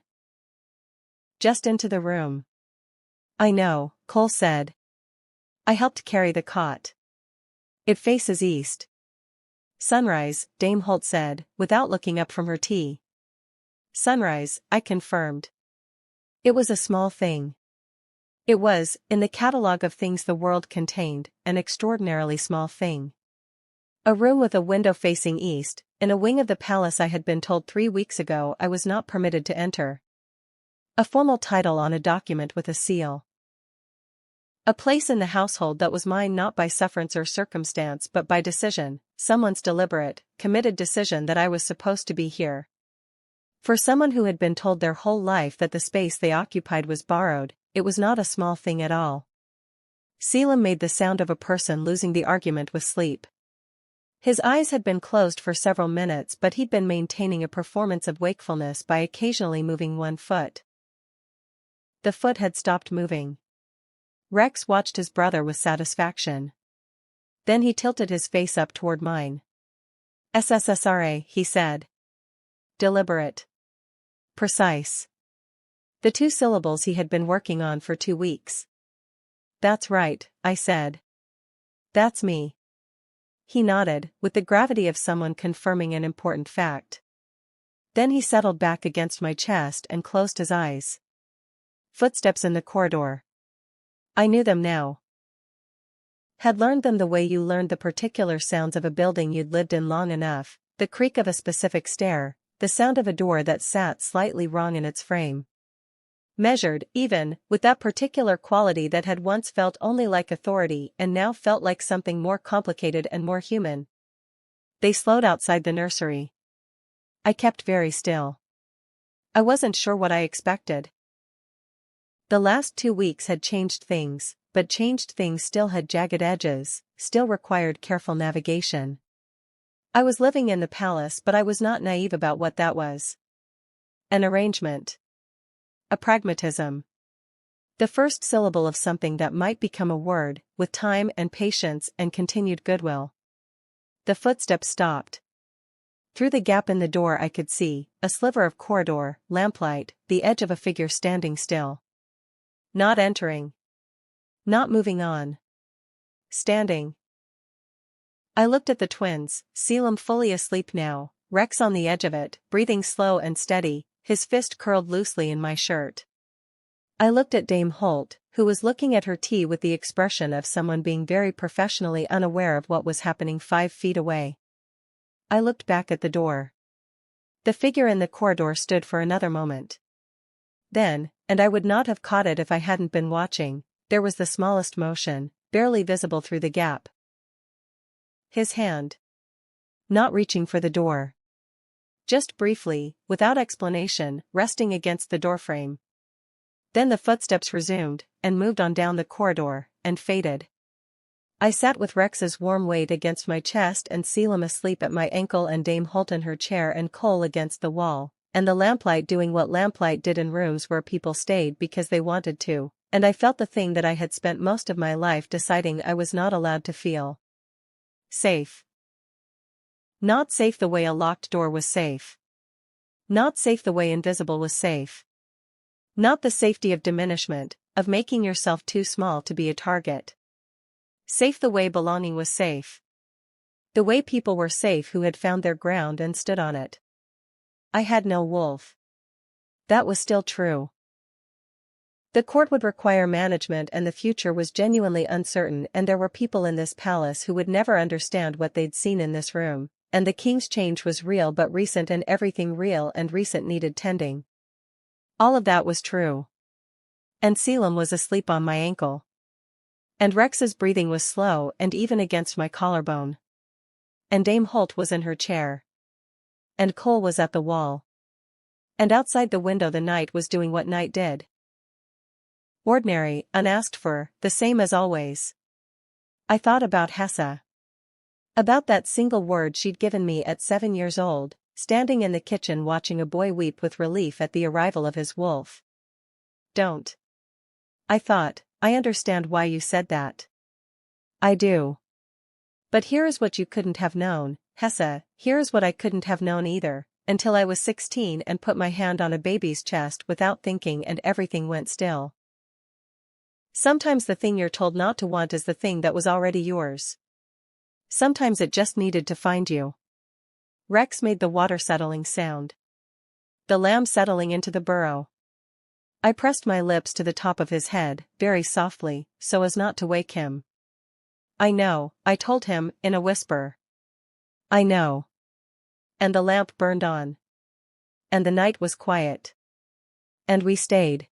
Just into the room." "I know," Cole said. I helped carry the cot. "It faces east." "Sunrise," Dame Holt said, without looking up from her tea. "Sunrise," I confirmed. It was a small thing. It was, in the catalogue of things the world contained, an extraordinarily small thing. A room with a window facing east, in a wing of the palace I had been told 3 weeks ago I was not permitted to enter. A formal title on a document with a seal. A place in the household that was mine not by sufferance or circumstance but by decision, someone's deliberate, committed decision that I was supposed to be here. For someone who had been told their whole life that the space they occupied was borrowed, it was not a small thing at all. Caelum made the sound of a person losing the argument with sleep. His eyes had been closed for several minutes but he'd been maintaining a performance of wakefulness by occasionally moving one foot. The foot had stopped moving. Rex watched his brother with satisfaction. Then he tilted his face up toward mine. "Sera," he said. Deliberate. Precise. The 2 syllables he had been working on for 2 weeks. "That's right," I said. "That's me." He nodded, with the gravity of someone confirming an important fact. Then he settled back against my chest and closed his eyes. Footsteps in the corridor. I knew them now. Had learned them the way you learned the particular sounds of a building you'd lived in long enough, the creak of a specific stair, the sound of a door that sat slightly wrong in its frame. Measured, even, with that particular quality that had once felt only like authority and now felt like something more complicated and more human. They slowed outside the nursery. I kept very still. I wasn't sure what I expected. The last 2 weeks had changed things, but changed things still had jagged edges, still required careful navigation. I was living in the palace but I was not naive about what that was. An arrangement. A pragmatism. The first syllable of something that might become a word, with time and patience and continued goodwill. The footsteps stopped. Through the gap in the door I could see, a sliver of corridor, lamplight, the edge of a figure standing still. Not entering. Not moving on. Standing. I looked at the twins, Caelum fully asleep now, Rex on the edge of it, breathing slow and steady, his fist curled loosely in my shirt. I looked at Dame Holt, who was looking at her tea with the expression of someone being very professionally unaware of what was happening 5 feet away. I looked back at the door. The figure in the corridor stood for another moment. Then, and I would not have caught it if I hadn't been watching, there was the smallest motion, barely visible through the gap. His hand. Not reaching for the door. Just briefly, without explanation, resting against the doorframe. Then the footsteps resumed, and moved on down the corridor, and faded. I sat with Rex's warm weight against my chest and Caelum asleep at my ankle and Dame Holt in her chair and Cole against the wall, and the lamplight doing what lamplight did in rooms where people stayed because they wanted to, and I felt the thing that I had spent most of my life deciding I was not allowed to feel. Safe. Not safe the way a locked door was safe. Not safe the way invisible was safe. Not the safety of diminishment, of making yourself too small to be a target. Safe the way belonging was safe. The way people were safe who had found their ground and stood on it. I had no wolf. That was still true. The court would require management and the future was genuinely uncertain and there were people in this palace who would never understand what they'd seen in this room, and the king's change was real but recent and everything real and recent needed tending. All of that was true. And Caelum was asleep on my ankle. And Rex's breathing was slow and even against my collarbone. And Dame Holt was in her chair. And Cole was at the wall. And outside the window the night was doing what night did. Ordinary, unasked for, the same as always. I thought about Hesse. About that single word she'd given me at 7 years old, standing in the kitchen watching a boy weep with relief at the arrival of his wolf. Don't. I thought, I understand why you said that. I do. But here is what you couldn't have known, Hesse, here is what I couldn't have known either, until I was 16 and put my hand on a baby's chest without thinking and everything went still. Sometimes the thing you're told not to want is the thing that was already yours. Sometimes it just needed to find you. Rex made the water settling sound. The lamb settling into the burrow. I pressed my lips to the top of his head, very softly, so as not to wake him. I know, I told him, in a whisper. I know. And the lamp burned on. And the night was quiet. And we stayed.